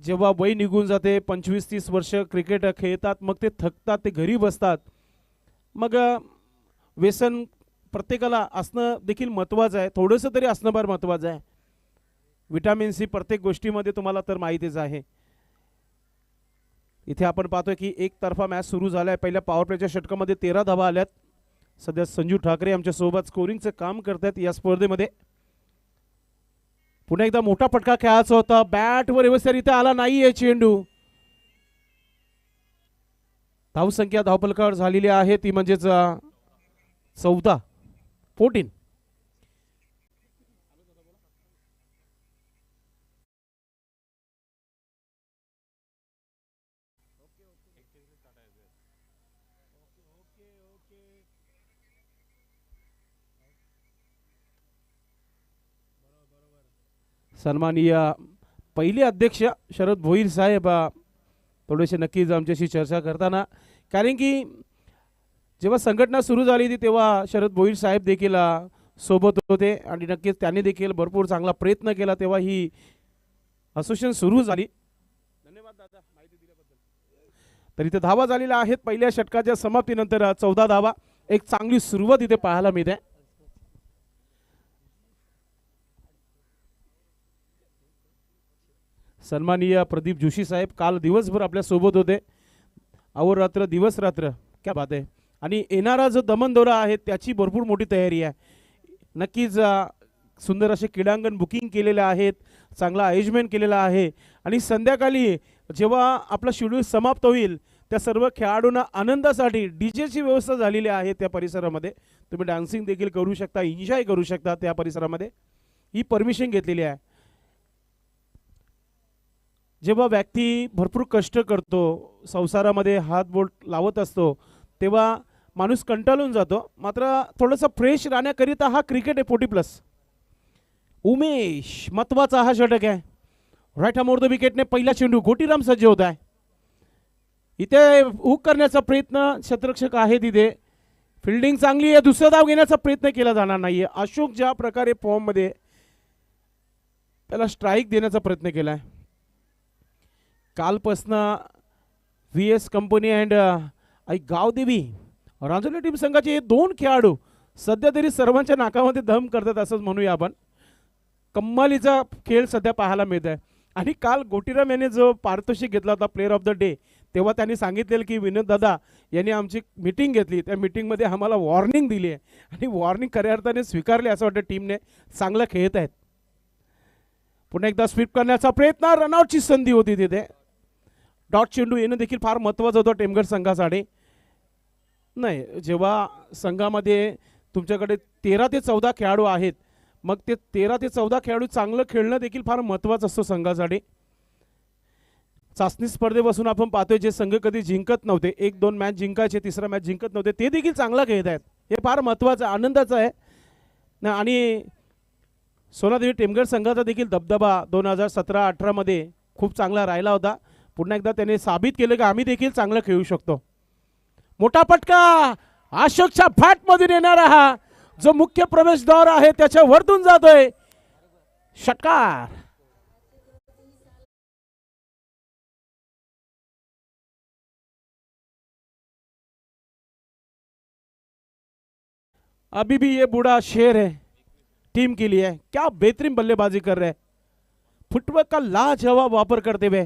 Speaker 2: जेव्हा वय निघून जाते 25-30 वर्ष क्रिकेट खेळतात मग ते थकतात ते घरी बसतात. मग व्यसन प्रत्येकाला असणं देखील महत्त्वाचं आहे. थोडंसं तरी असणं फार महत्त्वाचं आहे. विटॅमिन सी प्रत्येक गोष्टीमध्ये तुम्हाला तर माहितीच आहे. इथे आपण पाहतोय की एकतर्फा मॅच सुरू झालाय. पहिल्या पॉवर प्लेच्या षटकामध्ये 13 धावा आल्यात. सध्या संजू ठाकरे आमच्या सोबत स्कोरिंगचं काम करतात या स्पर्धेमध्ये. पुन्हा एकदा मोठा फटका खेळायचा होता बॅटवर व्यवस्थितरित्या आला नाहीये चेंडू. धावसंख्या धावफलकावर झालेली आहे ती म्हणजेच 14. सन्माननीय पहिले अध्यक्ष शरद भोईर साहेब थोडेसे नक्कीच आमच्याशी चर्चा करताना कारण की जेव्हा संघटना सुरू झाली होती तेव्हा शरद भोईर साहेब देखील सोबत होते आणि नक्कीच त्यांनी देखील भरपूर चांगला प्रयत्न केला तेव्हा ही असोसिएशन सुरू झाली. धन्यवाद दादा माहिती दिल्याबद्दल. तर इथे धावा झालेल्या आहेत पहिल्या षटकाच्या समाप्तीनंतर 14 धावा. एक चांगली सुरुवात इथे पाहायला मिळते. सन्माननीय प्रदीप जोशी साहेब काल दिवसभर आपल्या सोबत होते. अहोरात्र दिवस रात्र क्या बात आहे. आणि येणारा जो दमन दौरा आहे त्याची भरपूर मोठी तयारी आहे. नक्कीच सुंदर असे क्रीडांगण बुकिंग केलेले आहेत. चांगला अरेंजमेंट केलेला आहे आणि संध्याकाळी जेव्हा आपला शेड्यूल समाप्त होईल त्या सर्व खेळाडूंना आनंदासाठी डीजेची व्यवस्था झालेली आहे त्या परिसरामध्ये. तुम्ही डान्सिंग देखील करू शकता एन्जॉय करू शकता त्या परिसरामध्ये. ही परमिशन घेतलेली आहे. जेव्हा व्यक्ती भरपूर कष्ट करतो संसारामध्ये हात बोट लावत असतो तेव्हा माणूस कंटाळून जातो. मात्र थोडंसं फ्रेश राहण्याकरिता हा क्रिकेट आहे 40+. उमेश महत्वाचा हा षटक आहे. राईट मोर द विकेटने पहिला चेंडू गोटीराम सज्ज होत आहे. इथे हुक करण्याचा प्रयत्न क्षेत्ररक्षक आहे तिथे. फिल्डिंग चांगली आहे. दुसरा धाव घेण्याचा प्रयत्न केला जाणार नाहीये. अशोक ज्या प्रकारे फॉर्ममध्ये त्याला स्ट्राईक देण्याचा प्रयत्न केला आहे. कालपासनं V S company and Gavdevi Ranjoli team संघाचे हे दोन खेळाडू सध्या तरी सर्वांच्या नाकामध्ये दम करतात असंच म्हणूया आपण. कम्मालीचा खेळ सध्या पाहायला मिळत आहे. आणि काल गोटीराम याने जो पारितोषिक घेतला होता प्लेअर ऑफ द डे, तेव्हा त्यांनी सांगितलेलं की विनोद दादा यांनी आमची मीटिंग घेतली, त्या मीटिंगमध्ये आम्हाला वॉर्निंग दिली आहे आणि वॉर्निंग खऱ्या अर्थाने स्वीकारली असं वाटतं. टीमने चांगलं खेळत आहेत. पुन्हा एकदा स्वीप करण्याचा प्रयत्न, रनआउटची संधी होती तिथे. डॉट चेंडू येणं देखील फार महत्त्वाचं होतं टेमगड संघासाठी. नाही, जेव्हा संघामध्ये तुमच्याकडे 13 ते 14 खेळाडू आहेत, मग ते 13 ते 14 खेळाडू चांगलं खेळणं देखील फार महत्त्वाचं असतं संघासाठी. चाचणी स्पर्धेपासून आपण पाहतोय जे संघ कधी जिंकत नव्हते, 1-2 मॅच जिंकायचे, तिसरा मॅच जिंकत नव्हते, ते देखील चांगला खेळत आहेत. हे फार महत्त्वाचं आनंदाचं आहे. आणि सोनादेवी टेमगड संघाचा देखील दबदबा 2017-18 मध्ये खूप चांगला राहिला होता. पुन्हा एकदा त्याने साबित केलं की आम्ही देखील चांगलं खेळू शकतो. मोठा फटका अशोकच्या फॅटमधून येणारा हा जो मुख्य प्रवेशद्वार आहे त्याच्या वरतून जातोय. षटकार. अभी भी ये बूढ़ा शेर है टीम के लिए. क्या बेहतरीन बल्लेबाजी कर रहे हैं, फुटवर्क का लाजवाब वापर करते हुए.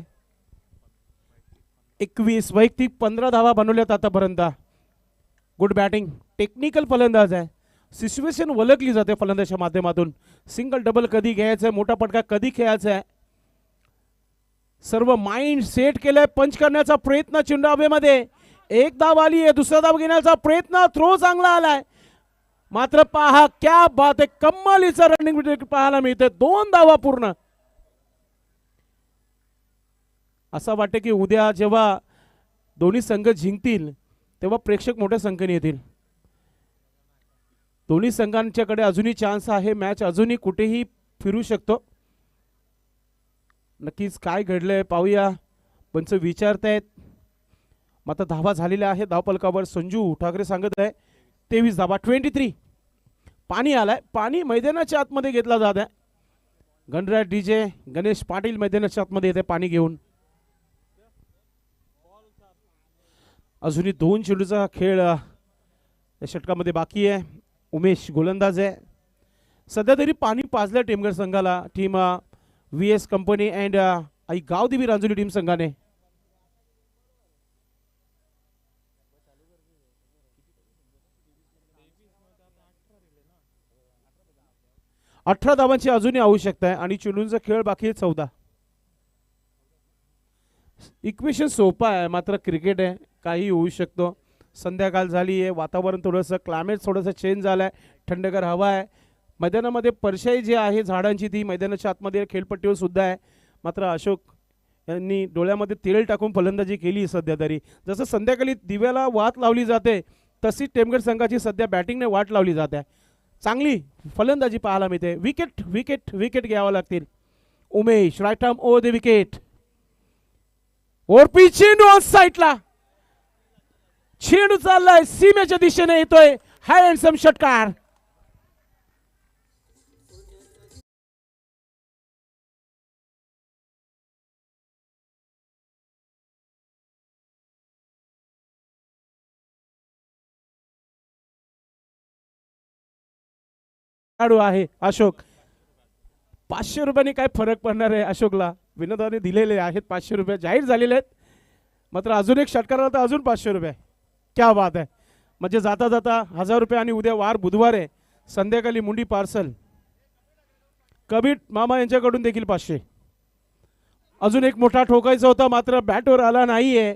Speaker 2: 21 वैयक्तिक 15 धावा बनवल्यात आतापर्यंत. गुड बॅटिंग, टेक्निकल फलंदाज आहे. सिच्युएशन ओळखली जाते फलंदाजाच्या माध्यमातून. सिंगल डबल कधी घ्यायचं आहे, मोठा पटका कधी खेळायचा आहे, सर्व माइंड सेट केलंय. पंच करण्याचा प्रयत्न, चेंडू हवेमध्ये, एक धाव आली आहे, दुसरा धाव घेण्याचा प्रयत्न, थ्रो चांगला आलाय. मात्र पहा क्या बात आहे, कम्मालीचा रनिंग पाहायला मिळते. 2 धावा पूर्ण. असं वाटतं की उद्या जेव्हा दोन्ही संघ जिंकतील तेव्हा प्रेक्षक मोठ्या संख्येने येतील. दोन्ही संघांच्याकडे अजूनही चान्स आहे. मॅच अजूनही कुठेही फिरू शकतो. नक्कीच काय घडलंय पाहूया. पंच विचारतायत. मात्र धावा झालेल्या आहे. धावपलकावर संजू ठाकरे सांगत आहे 23 धावा. 23. पाणी आलाय. पाणी मैदानाच्या आतमध्ये घेतला जात आहे. गणराज डीजे गणेश पाटील मैदानाच्या आतमध्ये येते पाणी घेऊन. अजूनही 2 चेंडूचा खेळ या षटकामध्ये बाकी आहे. उमेश गोलंदाज आहे. सध्या तरी पाणी पाजलं टेमगड संघाला team V S company and Gavdevi Ranjoli team संघाने. अठरा धावांची अजूनही आवश्यकता आहे आणि चेंडूंचा खेळ बाकी आहे 14. इक्वेशन सोपा आहे, मात्र क्रिकेट आहे, काही होऊ शकतो. संध्याकाळ झाली आहे, वातावरण थोडंसं क्लायमेट थोडंसं चेंज झालं आहे, थंडगार हवा आहे. मैदानामध्ये परशाई जी आहे झाडांची ती मैदानाच्या आतमध्ये खेळपट्टीवर सुद्धा आहे. मात्र अशोक यांनी डोळ्यामध्ये तेल टाकून फलंदाजी केली. सध्या तरी जसं संध्याकाळी दिव्याला वाट लावली जाते तशी टेमगड संघाची सध्या बॅटिंगने वाट लावली जाते. चांगली फलंदाजी पाहायला मिळते. विकेट विकेट विकेट घ्यावं लागतील. Umesh right arm over the wicket. ओरपी चेंडू ऑन साईडला. चेंडू चाललाय सीमेच्या दिशेने येतोय. हाय हँडसम षटकार. आहे अशोक. 500 रुपयांनी काय फरक पडणार आहे अशोकला. विनोदाने दिलेले आहेत 500 रुपये जाहीर झालेले आहेत. मात्र अजून एक षटकाराला तर अजून 500 रुपये. क्या बात आहे. म्हणजे जाता जाता 1000 रुपये आणि उद्या वार बुधवार आहे, संध्याकाळी मुंडी पार्सल कबीर मामा यांच्याकडून देखील 500. अजून एक मोठा ठोकायचा होता मात्र बॅटवर आला नाहीये.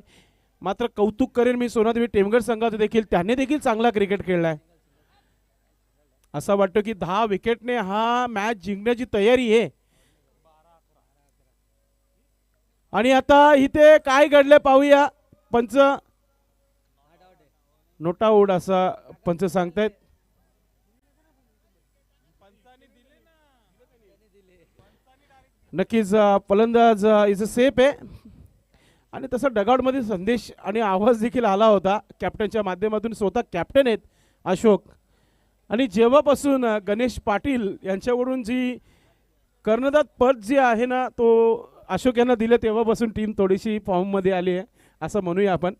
Speaker 2: मात्र कौतुक करेन मी सोनादेवी टेमगड संघाचं देखील, त्याने देखील चांगला क्रिकेट खेळलाय. असं वाटतं की 10 विकेटने हा मॅच जिंकण्याची तयारी आहे. आणि आता इथे काय घडले पाहूया. पंच नोट आउट असा पंच सांगतायत. नक्कीच फलंदाज इज अ सेफ आहे. आणि तसं डगआउटमध्ये संदेश आणि आवाज देखील आला होता कॅप्टनच्या माध्यमातून. स्वतः कॅप्टन आहेत अशोक. आणि जेव्हापासून गणेश पाटील यांच्यावरून जी कर्णधार पद जे आहे ना तो अशोक यांना दिलं तेव्हापासून टीम थोडीशी फॉर्ममध्ये आली आहे असं म्हणूया आपण.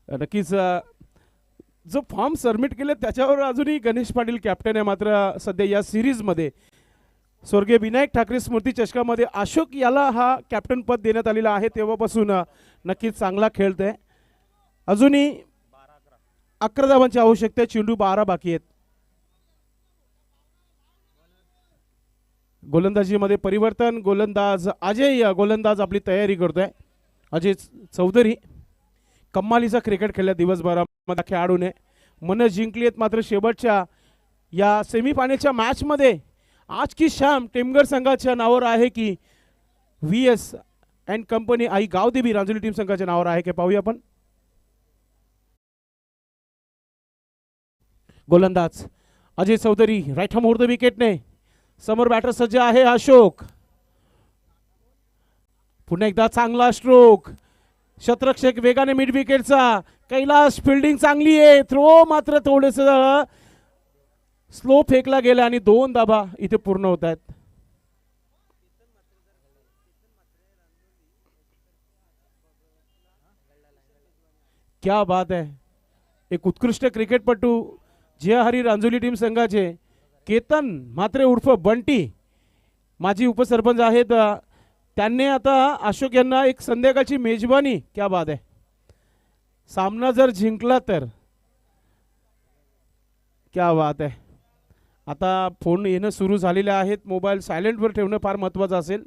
Speaker 2: नक्कीच जो फॉर्म सबमिट केले त्याच्यावर अजूनही गणेश पाटील कॅप्टन आहे. मात्र सध्या या सिरीजमध्ये स्वर्गीय विनायक ठाकरे स्मृती चषकामध्ये अशोक याला हा कॅप्टन पद देण्यात आलेला आहे. तेव्हापासून नक्कीच चांगला खेळतोय. अजूनही 11 धावांची आवश्यकता आहे. चेंडू 12 बाकी आहेत. गोलंदाजीमध्ये परिवर्तन. गोलंदाज अजय गोलंदाज आपली तयारी करतोय. अजय चौधरी कम्मालीचा क्रिकेट खेळल्या दिवसभरामध्ये खेळाडूने मन जिंकली आहेत. मात्र शेवटच्या या सेमीफायनलच्या मॅचमध्ये आज की शाम टेमघर संघाच्या नावावर आहे की VS and company Aai Gavdevi Ranjoli team संघाच्या नावावर आहे की पाहूया आपण. गोलंदाज अजय चौधरी राईट हा मुहूर्त विकेटने. समोर बॅटर सज्ज आहे अशोक. पुन्हा एकदा चांगला स्ट्रोक. शतरक्षक वेगाने मिड विकेटचा. कैलास फिल्डिंग चांगली आहे. थ्रो मात्र थोडेस स्लो फेकला गेला आणि 2 धाबा इथे पूर्ण होत आहेत. क्या बात है. एक उत्कृष्ट क्रिकेटपटू जे हरी रांजोली टीम संघाचे केतन म्हात्रे उर्फ बंटी माजी उपसरपंच आहेत. त्यांनी आता अशोक यांना एक संध्याकाळची मेजबानी. क्या बात आहे. सामना जर जिंकला तर क्या बात आहे. आता फोन येणं सुरू झालेले आहेत. मोबाईल सायलेंटवर ठेवणं फार महत्त्वाचं असेल.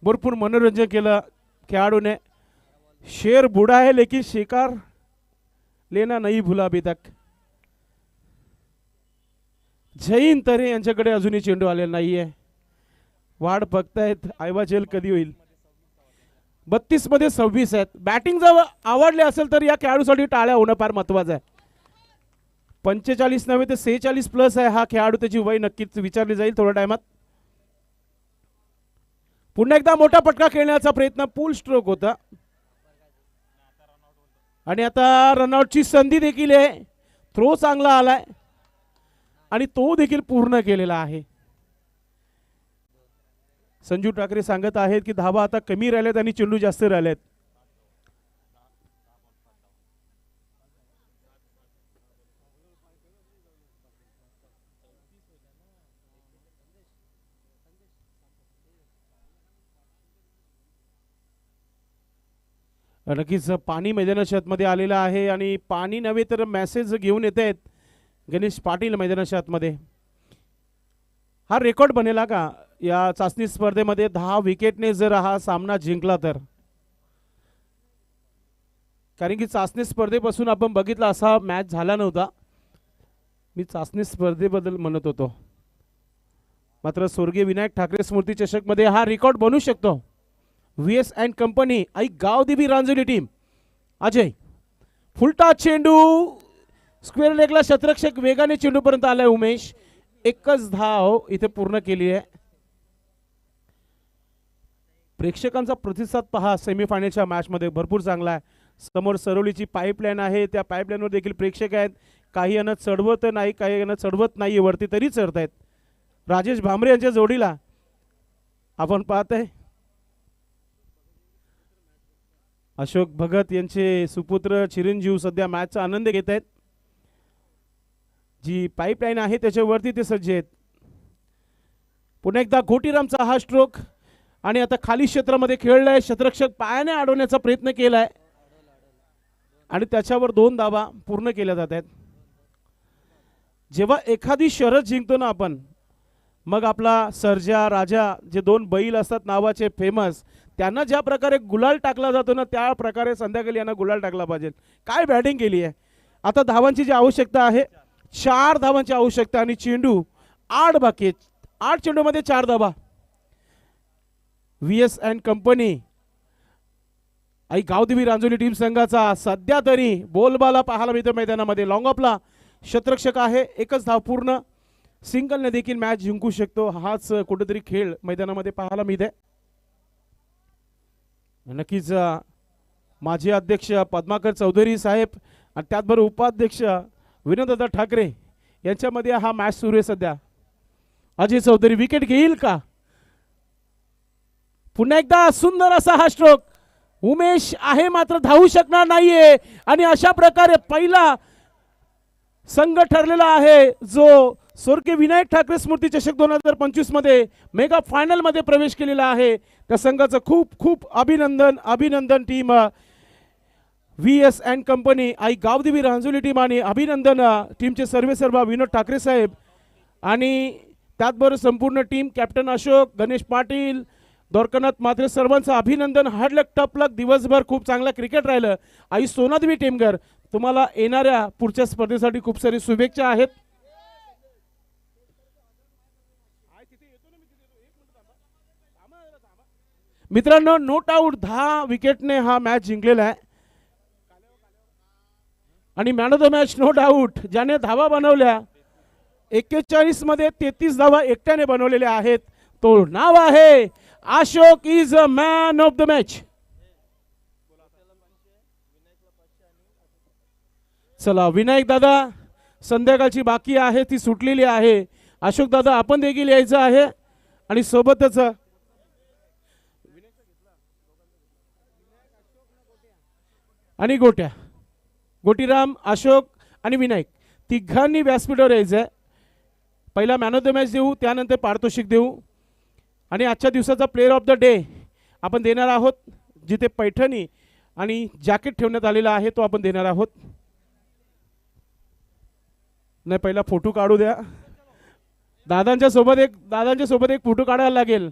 Speaker 2: भरपूर मनोरंजन केलं खेळाडूने. शेर बुढ़ा है लेकिन शिकार लेना नहीं भूला अभी तक. जैन तरे यांच्याकडे अजूनही चेंडू आलेला नाहीये. वाढ बघतायत ऐवजेल कधी होईल. 32 मध्ये 26 आहेत. बॅटिंग जर आवडले असेल तर या खेळाडूसाठी टाळ्या होणं फार महत्त्वाचं आहे. 45 नव्हे तर 46 प्लस आहे हा खेळाडू. त्याची वय नक्कीच विचारली जाईल थोड्या टायमात. पुन्हा एकदा मोठा पटका खेळण्याचा प्रयत्न. पुल स्ट्रोक होता आणि आता रनआउटची संधी देखील आहे. थ्रो चांगला आलाय आणि तो देखील पूर्ण केलेला आहे. संजू ठाकरे सांगत आहेत की धावा आता कमी राहिल्यात आणि चेंडू जास्त राहिलेत. नक्कीच पाणी मैदानाच्या आतमध्ये आलेलं आहे आणि पाणी नव्हे तर मेसेज घेऊन येत आहेत गणेश पाटील मैदानाच्या आतमध्ये. हा रेकॉर्ड बनेला का या चाचणी स्पर्धेमध्ये 10 विकेटने जर हा सामना जिंकला तर. कारण की चाचणी स्पर्धेपासून आपण बघितला असा मॅच झाला नव्हता. मी चाचणी स्पर्धेबद्दल म्हणत होतो. मात्र स्वर्गीय विनायक ठाकरे स्मृती चषकमध्ये हा रेकॉर्ड बनू शकतो. VS and company Aai Gavdevi Ranjoli team. Ajay फुलटा चेंडू स्क्वेअर लेगला. शतरक्षक वेगाने चेंडूपर्यंत आलाय. उमेश एकच धाव इथे पूर्ण केली आहे. प्रेक्षकांचा प्रतिसाद पहा सेमीफायनलच्या मॅचमध्ये भरपूर चांगला आहे. समोर सरवलीची पाईपलाईन आहे. त्या पाईपलाईनवर देखील प्रेक्षक आहेत. काही यांना चढवत नाही, काही यांना चढवत नाही वरती तरी चढत आहेत. राजेश भांबरे यांच्या जोडीला आपण पाहतोय अशोक भगत यांचे सुपुत्र चिरंजीव सध्या मॅचचा आनंद घेत आहेत. जी पाईपलाईन आहे त्याच्यावरती ते सज्ज आहेत. पुन्हा एकदा घोटीरामचा हा स्ट्रोक आणि आता खाली क्षेत्रामध्ये खेळलाय. शतरक्षक पायाने अडवण्याचा प्रयत्न केलाय आणि त्याच्यावर 2 धावा पूर्ण केल्या जात आहेत. जेव्हा एखादी शर्यत जिंकतो ना आपण, मग आपला सर्जा राजा जे 2 बैल असतात नावाचे फेमस, त्यांना ज्या प्रकारे गुलाल टाकला जातो ना त्या प्रकारे संध्याकाळी यांना गुलाल टाकला पाहिजे. काय बॅटिंग केली आहे. आता धावांची जी आवश्यकता आहे 4 धावांची आवश्यकता आणि चेंडू 8 बाकी. 8 चेंडूमध्ये 4 धावा. VS and company Aai Gavdevi Ranjoli team संघाचा सध्या तरी बोलबाला पाहायला मिळतो मैदानामध्ये. लॉंग ऑफला शतरक्षक आहे. एकच धाव पूर्ण. सिंगलने देखील मॅच जिंकू शकतो. हाच कुठेतरी खेळ मैदानामध्ये पाहायला मिळते. नक्कीच माजी अध्यक्ष पद्माकर चौधरी साहेब आणि त्याचबरोबर उपाध्यक्ष विनोददादा ठाकरे यांच्यामध्ये हा मॅच सुरू आहे सध्या. अजय चौधरी विकेट घेईल का? पुन्हा एकदा सुंदर असा हा स्ट्रोक. उमेश आहे मात्र धावू शकणार नाहीये आणि अशा प्रकारे पहिला संघ ठरलेला आहे जो स्वर्गीय विनायक ठाकरे स्मृती चषक 2025 मध्ये मेगा फायनल मध्ये प्रवेश केलेला आहे. त्या संघाचं खूप खूप अभिनंदन. अभिनंदन team VS and company Aai Gavdevi Ranjoli team आणि अभिनंदन टीमचे सर्व विनोद ठाकरे साहेब आणि त्याचबरोबर संपूर्ण टीम कॅप्टन अशोक, गणेश पाटील, द्वारकानाथ मात्रे सर्वांचं अभिनंदन. हार्ड लक टफ लक. दिवसभर खूप चांगला क्रिकेट राहिलं. आई सोनादेवी टीमगर तुम्हाला येणाऱ्या पुढच्या स्पर्धेसाठी खूप सारी शुभेच्छा आहेत. मित्रांनो नोट आउट 10 विकेटने हा मॅच जिंकलेला आहे आणि man of the match no doubt ज्याने धावा बनवल्या 41 मध्ये 33 धावा एकट्याने बनवलेल्या आहेत तो नाव आहे Ashok is a man of the match. चला विनायक दादा संध्याकाळची बाकी आहे ती सुटलेली आहे. अशोक दादा आपण देखील यायचं आहे आणि सोबतच आणि गोटीराम अशोक आणि विनायक तिघांनी व्यासपीठावर यायचं आहे. पहिला मॅन ऑफ द मॅच देऊ त्यानंतर पारितोषिक देऊ आणि आजच्या दिवसाचा प्लेअर ऑफ द डे आपण देणार आहोत. जिथे पैठणी आणि जॅकेट ठेवण्यात आलेला आहे तो आपण देणार आहोत. नाही पहिला फोटो काढू द्या. दादांच्या सोबत एक फोटो काढायला लागेल.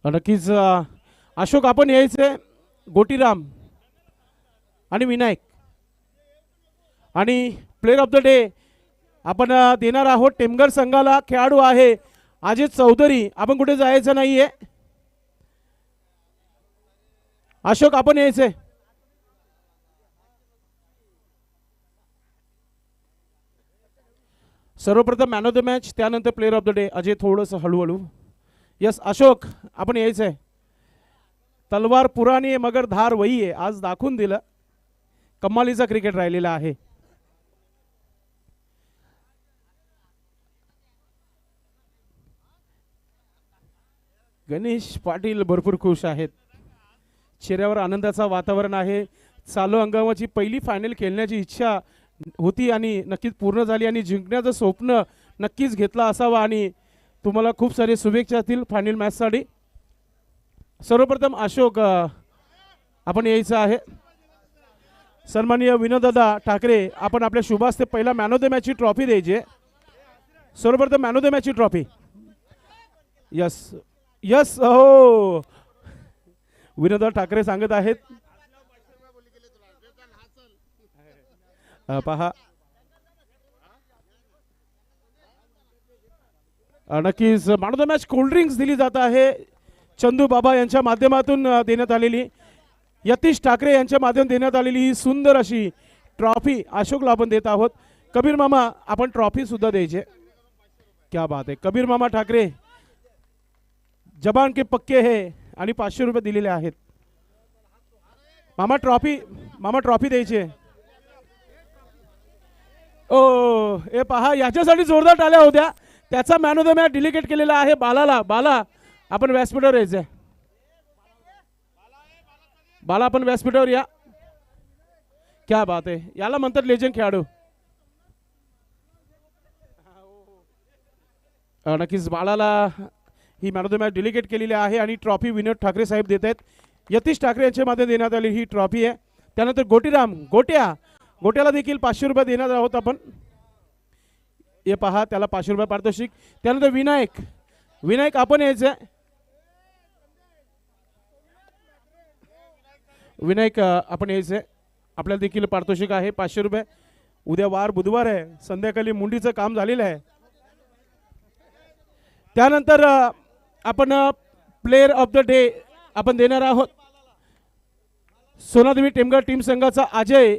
Speaker 2: नक्कीच अशोक आपण यायचे. गोटीराम आणि विनायक आणि प्लेअर ऑफ द डे आपण देणार आहोत टेमघर संघाला. खेळाडू आहे अजय चौधरी. आपण कुठे जायचं नाहीये. अशोक आपण यायचे. सर्वप्रथम मॅन ऑफ द मॅच त्यानंतर player of the day. Ajay थोडंसं हळूहळू. यस अशोक आपण यायचंय. तलवार पुराणी आहे मगर धार वही आहे. आज दाखवून दिलं. कमालीचा क्रिकेट राहिलेला आहे. गणेश पाटील भरपूर खुश आहेत. चेहऱ्यावर आनंदाचा वातावरण आहे. चालू हंगामाची पहिली फायनल खेळण्याची इच्छा होती आणि नक्कीच पूर्ण झाली आणि जिंकण्याचं स्वप्न नक्कीच घेतला असावा आणि तुम्हाला खूप सारे शुभेच्छा असतील फायनल मॅचसाठी. सर्वप्रथम अशोक आपण यायचं आहे. सन्माननीय विनोददादा ठाकरे आपण आपल्या शुभास्ते पहिला मॅन ऑफ द मॅचची ट्रॉफी द्यायची. सर्वप्रथम मॅन ऑफ द मॅचची ट्रॉफी. यस यस हो विनोददादा ठाकरे सांगत आहेत. पहा नक्कीच man of the match cold drinks दिली जात आहे. चंदू बाबा यांच्या माध्यमातून देण्यात आलेली यतीश ठाकरे यांच्या माध्यमातून देण्यात आलेली ही सुंदर अशी ट्रॉफी अशोकला आपण देत आहोत. कबीर मामा आपण ट्रॉफी सुद्धा द्यायचे. क्या बात आहे. कबीर मामा ठाकरे जबान के पक्के है आणि 500 रुपये दिलेले आहेत. मामा ट्रॉफी द्यायची. ओ हे पहा याच्यासाठी जोरदार टाळ्या होत्या. त्याचा man of the match delicate केलेला आहे बाला आपण व्यासपीठावर यायचंय. बाला आपण व्यासपीठावर या. क्या बात आहे. याला म्हणतात लेजंड खेळाडू. नक्कीच बाळाला ही man of the match dedicate केलेली आहे आणि ट्रॉफी विनोद ठाकरे साहेब देत आहेत. यतीश ठाकरे यांच्या माध्यमातून देण्यात आलेली ही ट्रॉफी आहे. त्यानंतर गोटीराम गोट्याला देखील 500 रुपये देणार आहोत आपण. हे पहा त्याला 500 रुपये पारितोषिक. त्यानंतर विनायक आपण यायचं. विनायक आपण यायचं. आपल्याला देखील पारितोषिक आहे 500 रुपये. उद्या बुधवार आहे. संध्याकाळी मुंडीचं काम झालेलं आहे. त्यानंतर आपण प्लेअर ऑफ द डे आपण देणार आहोत. सोनादेवी टेमघर टीम संघाचा अजय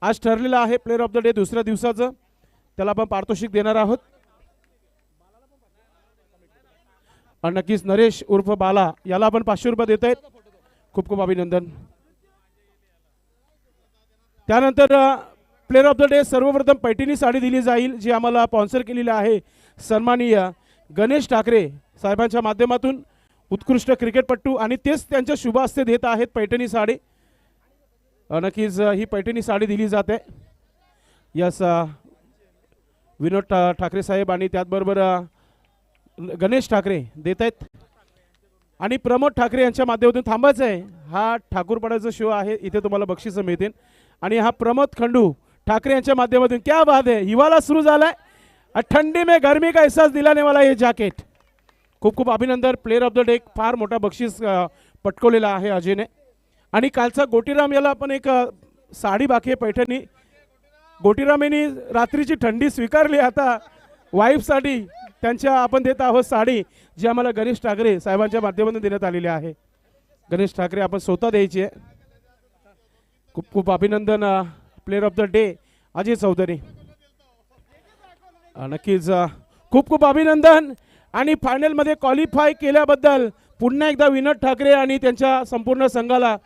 Speaker 2: आज ठरलेला आहे प्लेअर ऑफ द डे दुसऱ्या दिवसाचं. त्याला आपण पारितोषिक देणार आहोत. आणि नक्कीच नरेश उर्फ बाला याला आपण 500 रुपये देत आहेत. खूप खूप अभिनंदन. त्यानंतर प्लेअर ऑफ द डे सर्वप्रथम पैठणी साडी दिली जाईल, जी आम्हाला स्पॉन्सर केलेली आहे सन्माननीय गणेश ठाकरे साहेबांच्या माध्यमातून. उत्कृष्ट क्रिकेटपटू आणि तेच त्यांच्या शुभ हस्ते देत आहेत पैठणी साडी. नक्कीच ही पैठणी साडी दिली जाते. यस, विनोद ठाकरे साहेब आणि त्याचबरोबर गणेश ठाकरे देत आहेत. आणि प्रमोद ठाकरे यांच्या माध्यमातून थांबायचं आहे. हा ठाकूरपाड्याचा शो आहे, इथे तुम्हाला बक्षिसं मिळतील. आणि हा प्रमोद खंडू ठाकरे यांच्या माध्यमातून. क्या बात है, हिवाळा सुरू झालाय. ठंडी में गर्मी का एहसास दिलाने वाला हे जॅकेट. खूप खूप अभिनंदन. प्लेअर ऑफ द डे फार मोठा बक्षीस पटकवलेला आहे अजयने. आणि कालचा गोटीराम याला आपण एक साडी बाकी आहे पैठणी. गोटीराम यांनी रात्रीची थंडी स्वीकारली, आता वाईफसाठी त्यांच्या आपण देत आहोत साडी, जी आम्हाला गणेश ठाकरे साहेबांच्या माध्यमातून देण्यात आलेली आहे. गणेश ठाकरे आपण स्वतः द्यायची आहे. खूप खूप अभिनंदन player of the day Ajay Chaudhary. नक्कीच खूप खूप अभिनंदन. आणि फायनलमध्ये क्वालिफाय केल्याबद्दल पुन्हा एकदा विनोद ठाकरे आणि त्यांच्या संपूर्ण संघाला